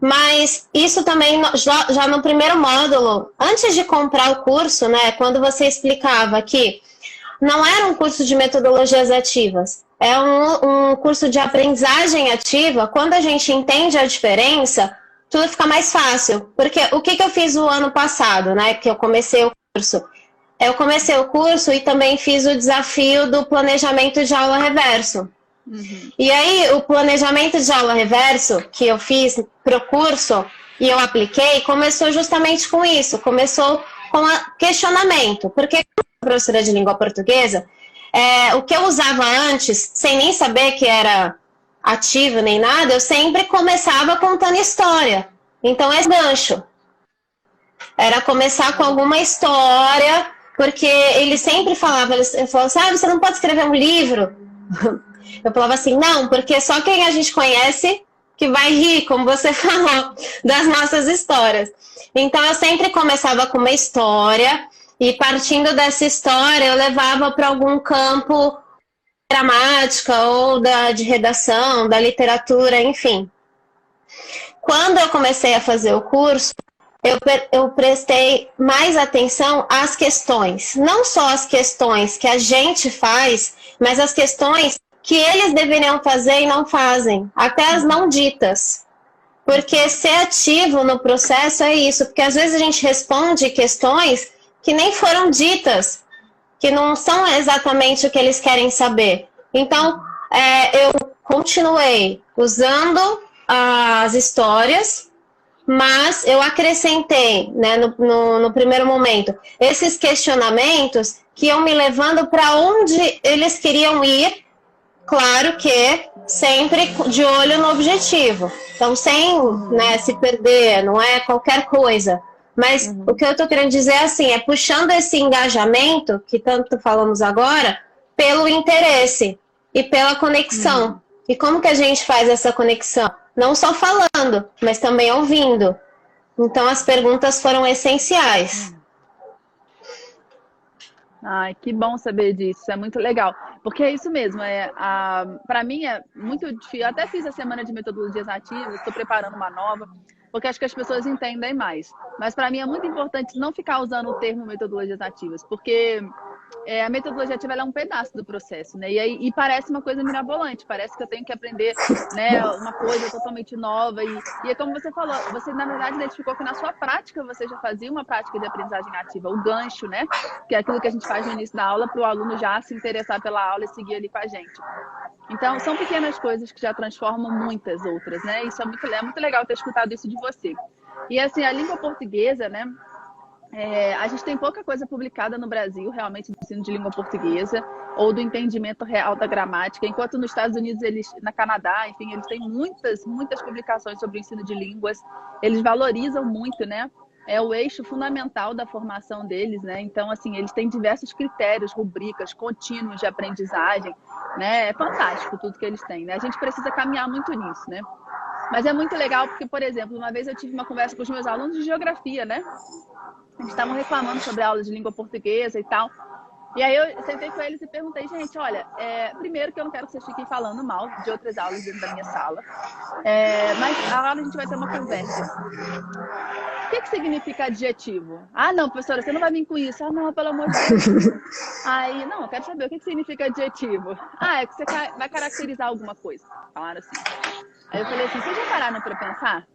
mas isso também, já no primeiro módulo, antes de comprar o curso, né, quando você explicava que não era um curso de metodologias ativas. É um curso de aprendizagem ativa. Quando a gente entende a diferença, tudo fica mais fácil. Porque o que eu fiz o ano passado, né? Que eu comecei o curso. Eu comecei o curso e também fiz o desafio do planejamento de aula reverso. E aí, o planejamento de aula reverso que eu fiz pro curso e eu apliquei, começou justamente com isso. Começou com questionamento. Porque como professora de língua portuguesa, o que eu usava antes, sem nem saber que era ativo nem nada, eu sempre começava contando história. Então, esse gancho. Era começar com alguma história, porque ele sempre falava, ele falou assim, você não pode escrever um livro. Eu falava assim, não, porque só quem a gente conhece que vai rir, como você falou, das nossas histórias. Então, eu sempre começava com uma história, e partindo dessa história, eu levava para algum campo gramática ou de redação, da literatura, enfim. Quando eu comecei a fazer o curso, eu prestei mais atenção às questões. Não só as questões que a gente faz, mas as questões que eles deveriam fazer e não fazem. Até as não ditas. Porque ser ativo no processo é isso. Porque às vezes a gente responde questões que nem foram ditas, que não são exatamente o que eles querem saber. Então, eu continuei usando as histórias, mas eu acrescentei, né, no primeiro momento, esses questionamentos que iam me levando para onde eles queriam ir, claro que sempre de olho no objetivo. Então, sem, né, se perder, não é qualquer coisa. Mas o que eu estou querendo dizer assim, é puxando esse engajamento, que tanto falamos agora, pelo interesse e pela conexão. E como que a gente faz essa conexão? Não só falando, mas também ouvindo. Então as perguntas foram essenciais. Ai, que bom saber disso, é muito legal. Porque é isso mesmo, para mim é muito difícil. Eu até fiz a semana de metodologias ativas, estou preparando uma nova, porque acho que as pessoas entendem mais. Mas para mim é muito importante não ficar usando o termo metodologias ativas, porque a metodologia ativa ela é um pedaço do processo, né? E parece uma coisa mirabolante, parece que eu tenho que aprender, né, uma coisa totalmente nova. E é como você falou, você na verdade identificou que na sua prática você já fazia uma prática de aprendizagem ativa, o gancho, né? Que é aquilo que a gente faz no início da aula para o aluno já se interessar pela aula e seguir ali com a gente. Então, são pequenas coisas que já transformam muitas outras, né? Isso é muito legal ter escutado isso de você. E assim, a língua portuguesa, né? A gente tem pouca coisa publicada no Brasil, realmente, do ensino de língua portuguesa ou do entendimento real da gramática, enquanto nos Estados Unidos, na Canadá, enfim, eles têm muitas publicações sobre o ensino de línguas. Eles valorizam muito, né? É o eixo fundamental da formação deles, né? Então, assim, eles têm diversos critérios, rubricas, contínuos de aprendizagem, né? É fantástico tudo que eles têm, né? A gente precisa caminhar muito nisso, né? Mas é muito legal porque, por exemplo, uma vez eu tive uma conversa com os meus alunos de geografia, né? Eles estavam reclamando sobre a aula de língua portuguesa e tal. E aí eu sentei com eles e perguntei, gente, olha, primeiro que eu não quero que vocês fiquem falando mal de outras aulas dentro da minha sala, mas a aula a gente vai ter uma conversa. O que significa adjetivo? Ah, não, professora, você não vai vir com isso. Ah, não, pelo amor de Deus. Aí, não, eu quero saber o que significa adjetivo. É que você vai caracterizar alguma coisa. Falaram assim. Aí eu falei assim, vocês já pararam para pensar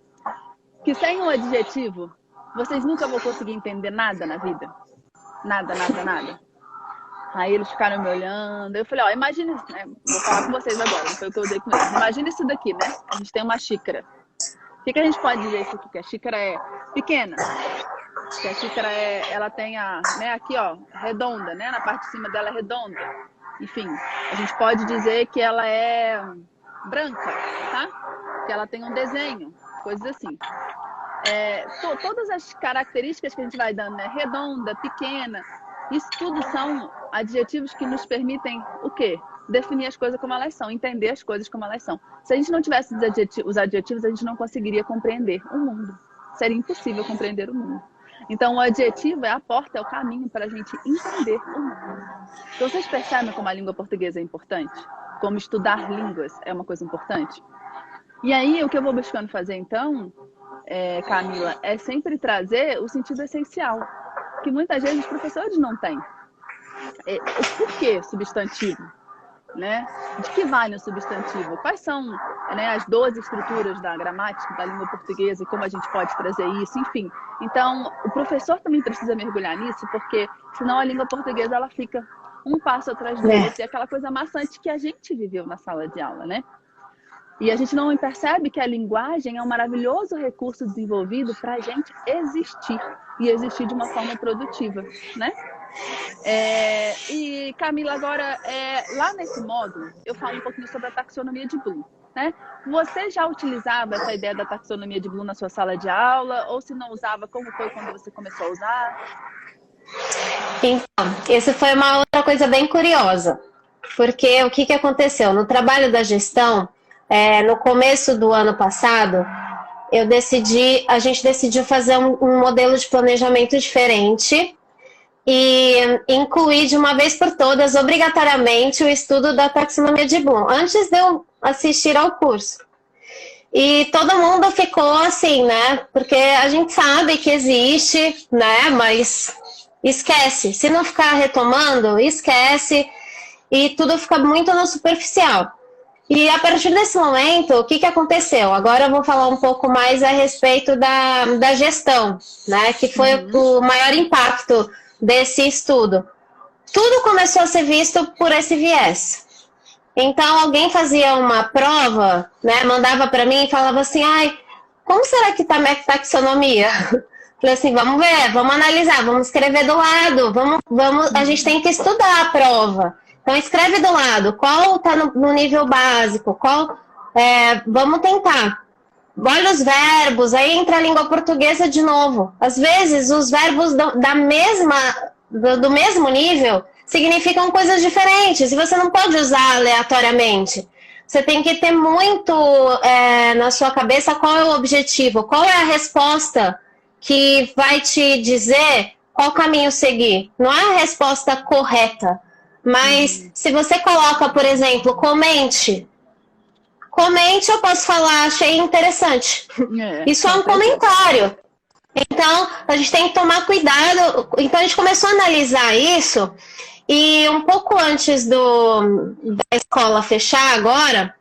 que sem um adjetivo, vocês nunca vão conseguir entender nada na vida? Nada, nada, nada. Aí eles ficaram me olhando. Eu falei, imagina, né? Vou falar com vocês agora, não foi o que eu usei com eles. Imagina isso daqui, né? A gente tem uma xícara. O que a gente pode dizer isso aqui? Que a xícara é pequena. Que a xícara ela tem né, aqui, ó, redonda, né? Na parte de cima dela é redonda. Enfim, a gente pode dizer que ela é branca, tá? Que ela tem um desenho, coisas assim. Todas as características que a gente vai dando, né? Redonda, pequena, isso tudo são adjetivos que nos permitem o quê? Definir as coisas como elas são, entender as coisas como elas são. Se a gente não tivesse os adjetivos, a gente não conseguiria compreender o mundo. Seria impossível compreender o mundo. Então, o adjetivo é a porta, é o caminho para a gente entender o mundo. Então, vocês percebem como a língua portuguesa é importante? Como estudar línguas é uma coisa importante? E aí, o que eu vou buscando fazer, então, Camila, é sempre trazer o sentido essencial, que muitas vezes os professores não têm. O porquê substantivo? Né? De que vale o substantivo? Quais são, né, as 12 estruturas da gramática da língua portuguesa e como a gente pode trazer isso, enfim. Então, o professor também precisa mergulhar nisso, porque senão a língua portuguesa ela fica um passo atrás do outro, e aquela coisa maçante que a gente viveu na sala de aula, né? E a gente não percebe que a linguagem é um maravilhoso recurso desenvolvido para a gente existir, e existir de uma forma produtiva, né? E Camila, agora, lá nesse módulo, eu falo um pouquinho sobre a taxonomia de Bloom, né? Você já utilizava essa ideia da taxonomia de Bloom na sua sala de aula? Ou se não usava, como foi quando você começou a usar? Então, isso foi uma outra coisa bem curiosa. Porque o que aconteceu? No trabalho da gestão, no começo do ano passado, a gente decidiu fazer um modelo de planejamento diferente e incluir de uma vez por todas, obrigatoriamente, o estudo da taxonomia de Bloom, antes de eu assistir ao curso. E todo mundo ficou assim, né? Porque a gente sabe que existe, né? Mas esquece. Se não ficar retomando, esquece. E tudo fica muito no superficial. E a partir desse momento, o que aconteceu? Agora eu vou falar um pouco mais a respeito da gestão, né? Que foi o maior impacto desse estudo. Tudo começou a ser visto por esse viés. Então, alguém fazia uma prova, né, mandava para mim e falava assim, como será que está a minha taxonomia? Falei assim, vamos ver, vamos analisar, vamos escrever do lado, a gente tem que estudar a prova. Então, escreve do lado, qual está no nível básico, vamos tentar. Olha os verbos, aí entra a língua portuguesa de novo. Às vezes, os verbos do mesmo nível significam coisas diferentes, e você não pode usar aleatoriamente. Você tem que ter muito na sua cabeça qual é o objetivo, qual é a resposta que vai te dizer qual caminho seguir. Não é a resposta correta, mas se você coloca, por exemplo, comente, eu posso falar, achei interessante. Isso é um comentário. Então, a gente tem que tomar cuidado. Então, a gente começou a analisar isso, e um pouco antes da escola fechar agora,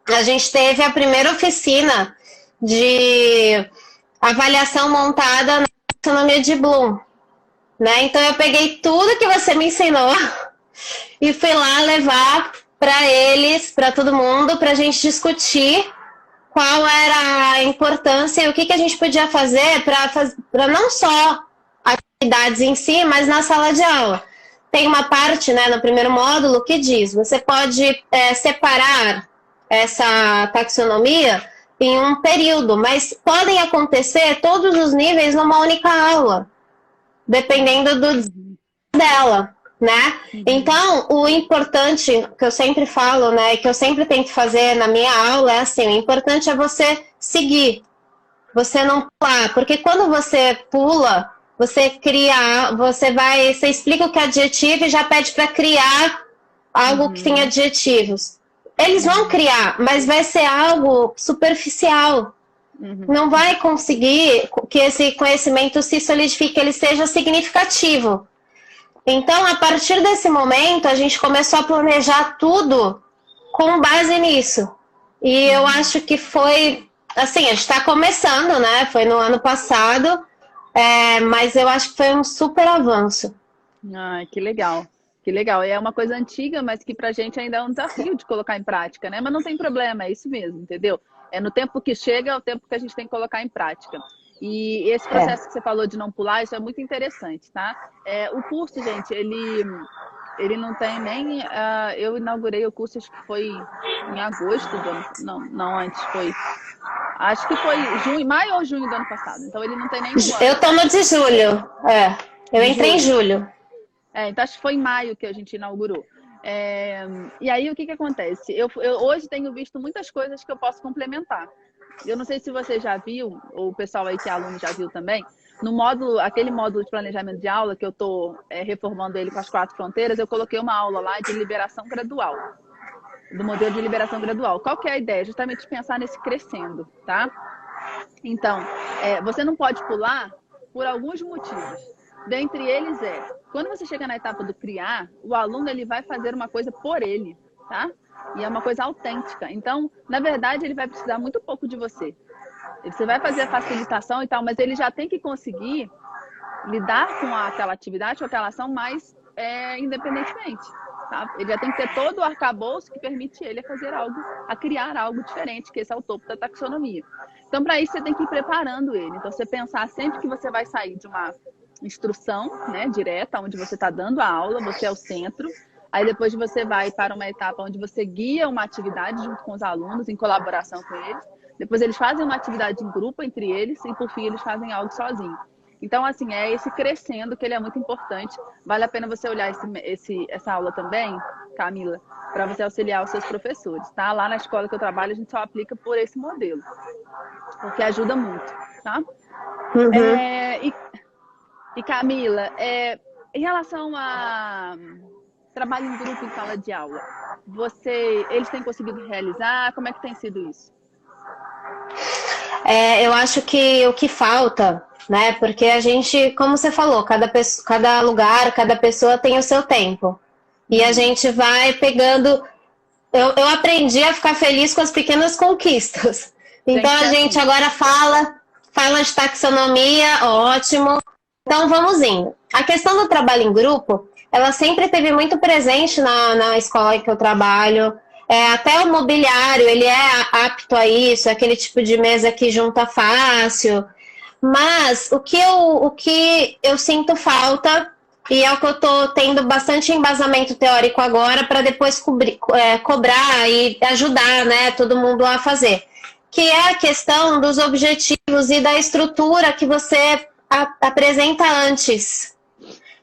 a gente teve a primeira oficina de avaliação montada na taxonomia de Bloom, né? Então, eu peguei tudo que você me ensinou e fui lá levar para eles, para todo mundo, para a gente discutir qual era a importância e o que a gente podia fazer para não só atividades em si, mas na sala de aula. Tem uma parte, né, no primeiro módulo que diz, você pode separar essa taxonomia em um período, mas podem acontecer todos os níveis numa única aula, dependendo dela, né? Então, o importante que eu sempre falo, né, que eu sempre tento fazer na minha aula é assim, o importante é você seguir, você não pular, porque quando você pula, você cria, você explica o que é adjetivo e já pede para criar algo que tem adjetivos. Eles vão criar, mas vai ser algo superficial. Não vai conseguir que esse conhecimento se solidifique, ele seja significativo. Então, a partir desse momento, a gente começou a planejar tudo com base nisso. E eu acho que foi, assim, a gente está começando, né? Foi no ano passado, mas eu acho que foi um super avanço. Ai, que legal. Que legal. É uma coisa antiga, mas que pra gente ainda é um desafio de colocar em prática, né? Mas não tem problema, é isso mesmo, entendeu? No tempo que chega, é o tempo que a gente tem que colocar em prática. E esse processo que você falou de não pular, isso é muito interessante, tá? O curso, gente, ele não tem nem... eu inaugurei o curso, acho que foi em agosto do ano... Não, antes foi... Acho que foi maio ou junho do ano passado. Então, ele não tem nem... Eu tô no de julho. Eu entrei em julho. Então, acho que foi em maio que a gente inaugurou. E aí, o que acontece? Eu hoje tenho visto muitas coisas que eu posso complementar. Eu não sei se você já viu, ou o pessoal aí que é aluno já viu também, no módulo, aquele módulo de planejamento de aula, que eu estou reformando ele com as 4 fronteiras, eu coloquei uma aula lá de liberação gradual, do modelo de liberação gradual. Qual que é a ideia? Justamente pensar nesse crescendo, tá? Então, você não pode pular por alguns motivos. dentre eles quando você chega na etapa do criar, o aluno ele vai fazer uma coisa por ele, tá? E é uma coisa autêntica. Então, na verdade, ele vai precisar muito pouco de você. Você vai fazer a facilitação e tal, mas ele já tem que conseguir lidar com aquela atividade, com aquela ação mais independentemente. Tá? Ele já tem que ter todo o arcabouço que permite ele a criar algo diferente, que esse é o topo da taxonomia. Então, para isso, você tem que ir preparando ele. Então, você pensar sempre que você vai sair de uma instrução, né, direta, onde você está dando a aula, você é o centro. Aí, depois você vai para uma etapa onde você guia uma atividade junto com os alunos, em colaboração com eles. Depois, eles fazem uma atividade em grupo entre eles e, por fim, eles fazem algo sozinho. Então, assim, é esse crescendo que ele é muito importante. Vale a pena você olhar essa aula também, Camila, para você auxiliar os seus professores, tá? Lá na escola que eu trabalho, a gente só aplica por esse modelo, porque ajuda muito, tá? Uhum. E Camila, em relação a trabalho em grupo em sala de aula, eles têm conseguido realizar? Como é que tem sido isso? Eu acho que o que falta, né? Porque a gente, como você falou, cada lugar, cada pessoa tem o seu tempo. E a gente vai pegando. Eu aprendi a ficar feliz com as pequenas conquistas. Então a gente agora fala de taxonomia, ótimo. Então vamos indo. A questão do trabalho em grupo, ela sempre esteve muito presente na escola em que eu trabalho. Até o mobiliário, ele é apto a isso, aquele tipo de mesa que junta fácil. Mas o que eu sinto falta, e é o que eu estou tendo bastante embasamento teórico agora, para depois cobrar e ajudar, né, todo mundo a fazer, que é a questão dos objetivos e da estrutura que você apresenta antes.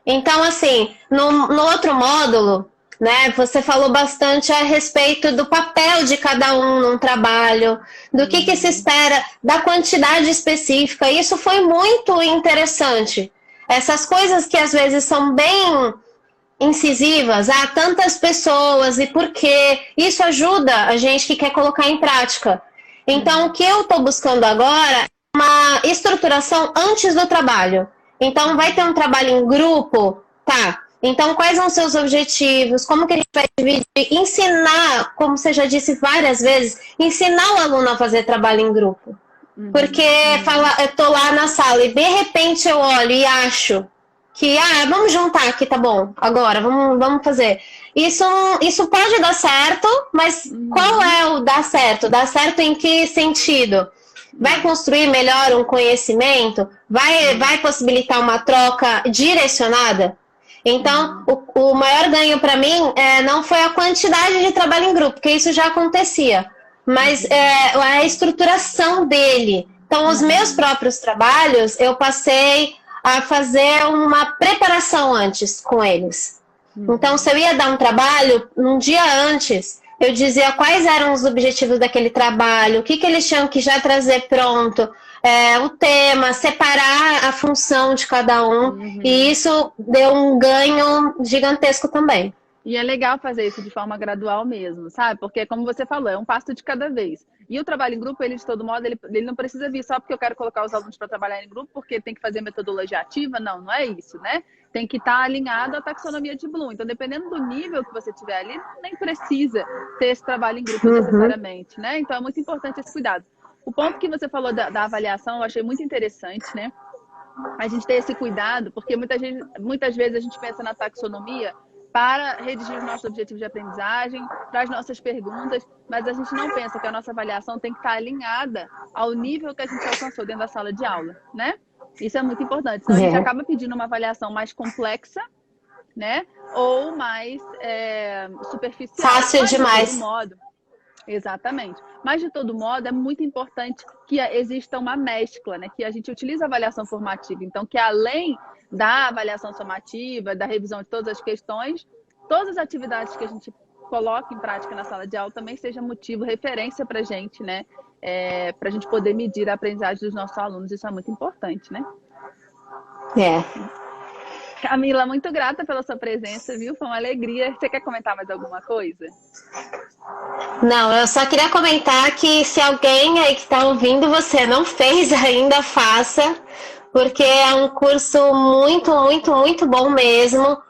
Então, assim, no outro módulo, né, você falou bastante a respeito do papel de cada um num trabalho, do que se espera, da quantidade específica. Isso foi muito interessante. Essas coisas que às vezes são bem incisivas, tantas pessoas e por quê, isso ajuda a gente que quer colocar em prática. Então, o que eu estou buscando agora é uma estruturação antes do trabalho. Então, vai ter um trabalho em grupo, tá? Então, quais são os seus objetivos? Como que a gente vai dividir? Ensinar, como você já disse várias vezes, ensinar o aluno a fazer trabalho em grupo. Porque eu estou lá na sala e de repente eu olho e acho que, vamos juntar aqui, tá bom, agora, vamos fazer. Isso pode dar certo, mas qual é o dar certo? Dar certo em que sentido? Vai construir melhor um conhecimento? Vai possibilitar uma troca direcionada? Então, o maior ganho para mim não foi a quantidade de trabalho em grupo, porque isso já acontecia, mas a estruturação dele. Então, os meus próprios trabalhos, eu passei a fazer uma preparação antes com eles. Então, se eu ia dar um trabalho, um dia antes, eu dizia quais eram os objetivos daquele trabalho, o que eles tinham que já trazer pronto, o tema, separar a função de cada um, e isso deu um ganho gigantesco também. E é legal fazer isso de forma gradual mesmo, sabe? Porque, como você falou, é um passo de cada vez. E o trabalho em grupo, ele de todo modo, ele não precisa vir só porque eu quero colocar os alunos para trabalhar em grupo, porque tem que fazer metodologia ativa. Não é isso, né? Tem que estar alinhado à taxonomia de Bloom. Então, dependendo do nível que você tiver ali, nem precisa ter esse trabalho em grupo necessariamente, né? Então, é muito importante esse cuidado. O ponto que você falou da avaliação, eu achei muito interessante, né? A gente ter esse cuidado, porque muitas vezes a gente pensa na taxonomia para redigir os nossos objetivos de aprendizagem, para as nossas perguntas, mas a gente não pensa que a nossa avaliação tem que estar alinhada ao nível que a gente alcançou dentro da sala de aula, né? Isso é muito importante. Então, a gente acaba pedindo uma avaliação mais complexa, né? Ou mais superficial. Fácil demais. De todo modo. Exatamente. Mas, de todo modo, é muito importante que exista uma mescla, né? Que a gente utilize a avaliação formativa. Então, que além da avaliação somativa, da revisão de todas as questões, todas as atividades que a gente coloca em prática na sala de aula também seja motivo, referência para a gente, né? Para a gente poder medir a aprendizagem dos nossos alunos. Isso é muito importante, né? Camila, muito grata pela sua presença, viu? Foi uma alegria. Você quer comentar mais alguma coisa? Não, eu só queria comentar que se alguém aí que está ouvindo você não fez ainda, faça, porque é um curso muito, muito, muito bom mesmo.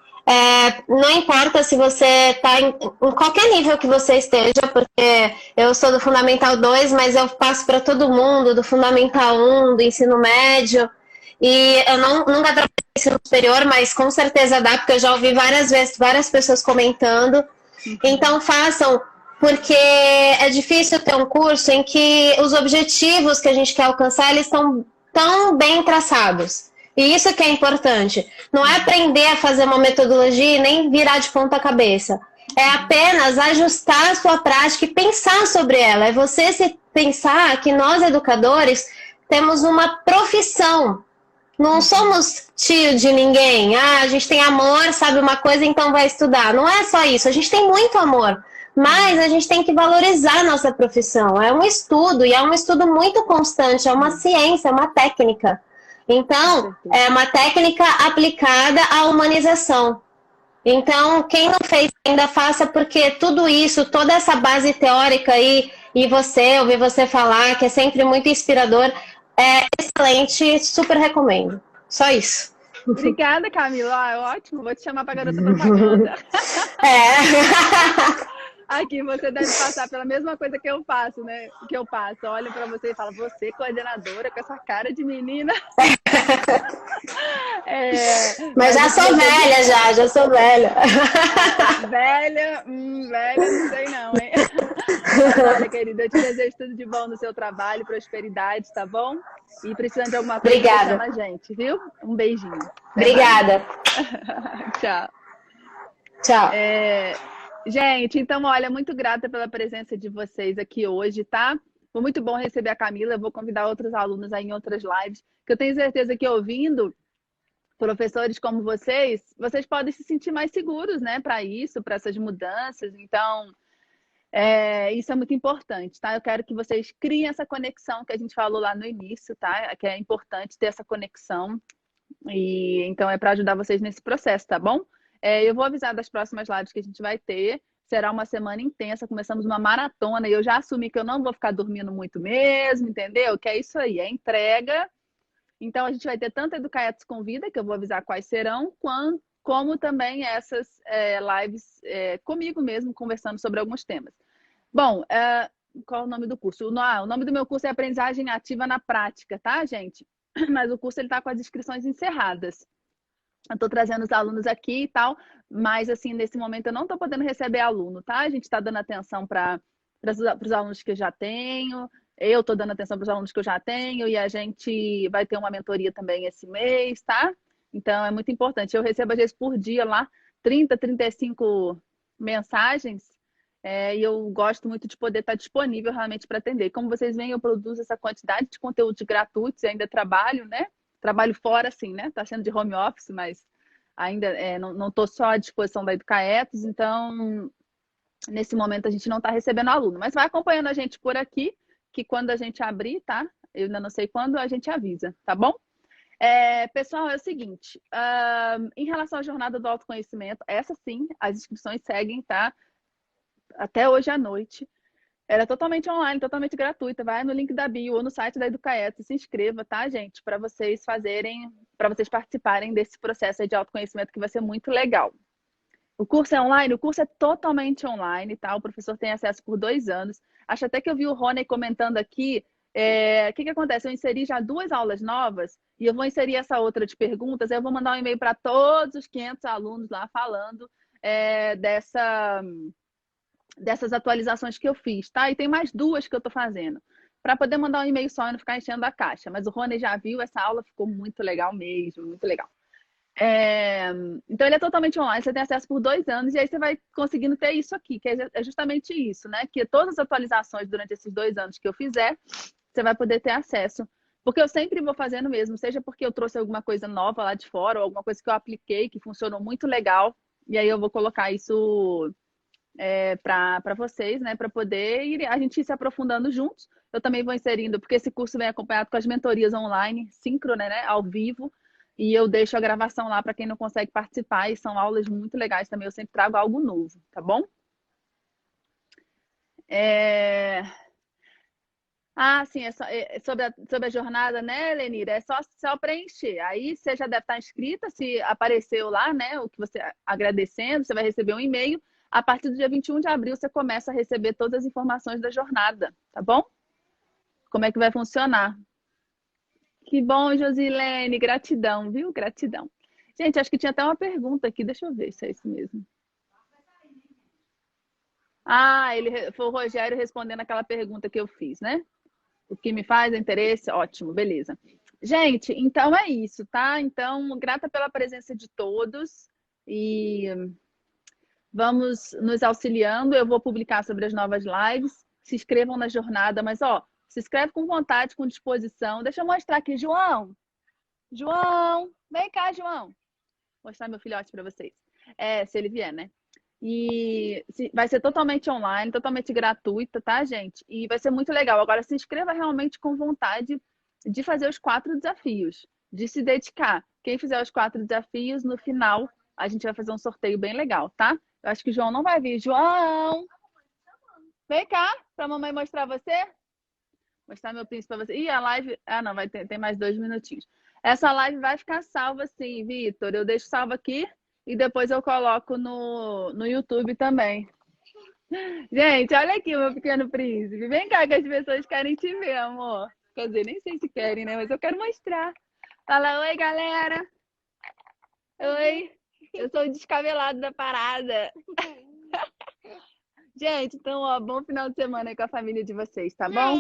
Não importa se você está em qualquer nível que você esteja, porque eu sou do Fundamental 2, mas eu passo para todo mundo, do Fundamental 1, do ensino médio, e eu nunca trabalhei em ensino superior, mas com certeza dá, porque eu já ouvi várias vezes várias pessoas comentando. Então façam, porque é difícil ter um curso em que os objetivos que a gente quer alcançar, eles estão tão bem traçados. E isso que é importante. Não é aprender a fazer uma metodologia e nem virar de ponta cabeça. É apenas ajustar a sua prática e pensar sobre ela. É você se pensar que nós, educadores, temos uma profissão. Não somos tio de ninguém. A gente tem amor, sabe uma coisa, então vai estudar. Não é só isso. A gente tem muito amor. Mas a gente tem que valorizar a nossa profissão. É um estudo, e é um estudo muito constante. É uma ciência, é uma técnica. Então, é uma técnica aplicada à humanização. Então, quem não fez ainda faça, porque tudo isso, toda essa base teórica aí, e ouvir você falar, que é sempre muito inspirador, é excelente, super recomendo. Só isso. Obrigada, Camila. Ótimo, vou te chamar para garota propaganda. Aqui você deve passar pela mesma coisa que eu passo, né? Que eu passo. Olho para você e falo, você coordenadora com essa cara de menina. Mas já sou velha, já sou velha. Velha, não sei não, hein? Mas olha, querida, eu te desejo tudo de bom no seu trabalho, prosperidade, tá bom? E precisando de alguma coisa, Obrigada. chama a gente, viu? Um beijinho. Obrigada. Tchau. Tchau. Gente, então, olha, muito grata pela presença de vocês aqui hoje, tá? Foi muito bom receber a Camila. Eu vou convidar outros alunos aí em outras lives, que eu tenho certeza que ouvindo professores como vocês podem se sentir mais seguros, né, para isso, para essas mudanças. Então, isso é muito importante, tá? Eu quero que vocês criem essa conexão que a gente falou lá no início, tá? Que é importante ter essa conexão. E então é para ajudar vocês nesse processo, tá bom? Eu vou avisar das próximas lives que a gente vai ter. Será uma semana intensa, começamos uma maratona e eu já assumi que eu não vou ficar dormindo muito mesmo, entendeu? Que é isso aí, é entrega. Então a gente vai ter tanto Educaetos Convida, que eu vou avisar quais serão, como também essas lives comigo mesmo, conversando sobre alguns temas. Bom, qual é o nome do curso? O nome do meu curso é Aprendizagem Ativa na Prática, tá, gente? Mas o curso está com as inscrições encerradas. Eu estou trazendo os alunos aqui e tal, mas assim, nesse momento eu não estou podendo receber aluno, tá? A gente está dando atenção para os alunos que eu já tenho, eu estou dando atenção para os alunos que eu já tenho, e a gente vai ter uma mentoria também esse mês, tá? Então é muito importante. Eu recebo às vezes por dia lá 30, 35 mensagens, e eu gosto muito de poder estar disponível realmente para atender. Como vocês veem, eu produzo essa quantidade de conteúdos gratuitos e ainda trabalho, né? Trabalho fora, assim, né? Tá sendo de home office, mas ainda não estou só à disposição da Educaetos, então nesse momento a gente não está recebendo aluno. Mas vai acompanhando a gente por aqui, que quando a gente abrir, tá? Eu ainda não sei quando, a gente avisa, tá bom? Pessoal, é o seguinte, em relação à jornada do autoconhecimento, essa sim, as inscrições seguem, tá? Até hoje à noite. Ela é totalmente online, totalmente gratuita. Vai no link da bio ou no site da Educaetos, se inscreva, tá, gente? Para vocês participarem desse processo de autoconhecimento que vai ser muito legal. O curso é online? O curso é totalmente online, tá? O professor tem acesso por 2 anos. Acho até que eu vi o Rony comentando aqui. O que acontece? Eu inseri já 2 aulas novas e eu vou inserir essa outra de perguntas. Eu vou mandar um e-mail para todos os 500 alunos lá falando dessas atualizações que eu fiz, tá? E tem mais 2 que eu tô fazendo, para poder mandar um e-mail só e não ficar enchendo a caixa. Mas o Rony já viu, essa aula ficou muito legal mesmo, muito legal. Então ele é totalmente online, você tem acesso por 2 anos e aí você vai conseguindo ter isso aqui, que é justamente isso, né? Que todas as atualizações durante esses 2 anos que eu fizer, você vai poder ter acesso. Porque eu sempre vou fazendo mesmo, seja porque eu trouxe alguma coisa nova lá de fora, ou alguma coisa que eu apliquei, que funcionou muito legal, e aí eu vou colocar isso para vocês, né? Para poder a gente ir se aprofundando juntos. Eu também vou inserindo, porque esse curso vem acompanhado com as mentorias online, síncrona, né? Ao vivo. E eu deixo a gravação lá para quem não consegue participar. E são aulas muito legais também. Eu sempre trago algo novo, tá bom? Ah, sim, sobre a jornada, né, Lenira? É só preencher. Aí você já deve estar inscrita, se apareceu lá, né, o que você agradecendo, você vai receber um e-mail. A partir do dia 21 de abril, você começa a receber todas as informações da jornada, tá bom? Como é que vai funcionar. Que bom, Josilene, gratidão, viu? Gratidão. Gente, acho que tinha até uma pergunta aqui, deixa eu ver se é isso mesmo. Ah, foi o Rogério respondendo aquela pergunta que eu fiz, né? O que me faz interesse? Ótimo, beleza. Gente, então é isso, tá? Então, grata pela presença de todos e vamos nos auxiliando. Eu vou publicar sobre as novas lives. Se inscrevam na jornada, mas ó, se inscreve com vontade, com disposição. Deixa eu mostrar aqui, João. João, vem cá, João. Vou mostrar meu filhote para vocês. Se ele vier, né? E vai ser totalmente online, totalmente gratuita, tá, gente? E vai ser muito legal. Agora, se inscreva realmente com vontade de fazer os 4 desafios, de se dedicar. Quem fizer os 4 desafios, no final, a gente vai fazer um sorteio bem legal, tá? Eu acho que o João não vai vir. João! Vem cá, pra mamãe mostrar você. Mostrar meu príncipe pra você. Ih, a live... Ah, não, tem mais 2 minutinhos. Essa live vai ficar salva sim, Vitor. Eu deixo salva aqui. E depois eu coloco no YouTube também. Gente, olha aqui o meu pequeno príncipe. Vem cá que as pessoas querem te ver, amor. Quer dizer, nem sei se querem, né? Mas eu quero mostrar. Fala, oi, galera. Oi. Eu sou o descabelado da parada. Gente, então, ó, bom final de semana aí com a família de vocês, tá bom?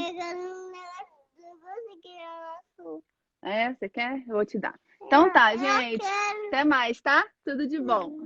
Você quer? Eu vou te dar. Então tá, gente. Até mais, tá? Tudo de bom.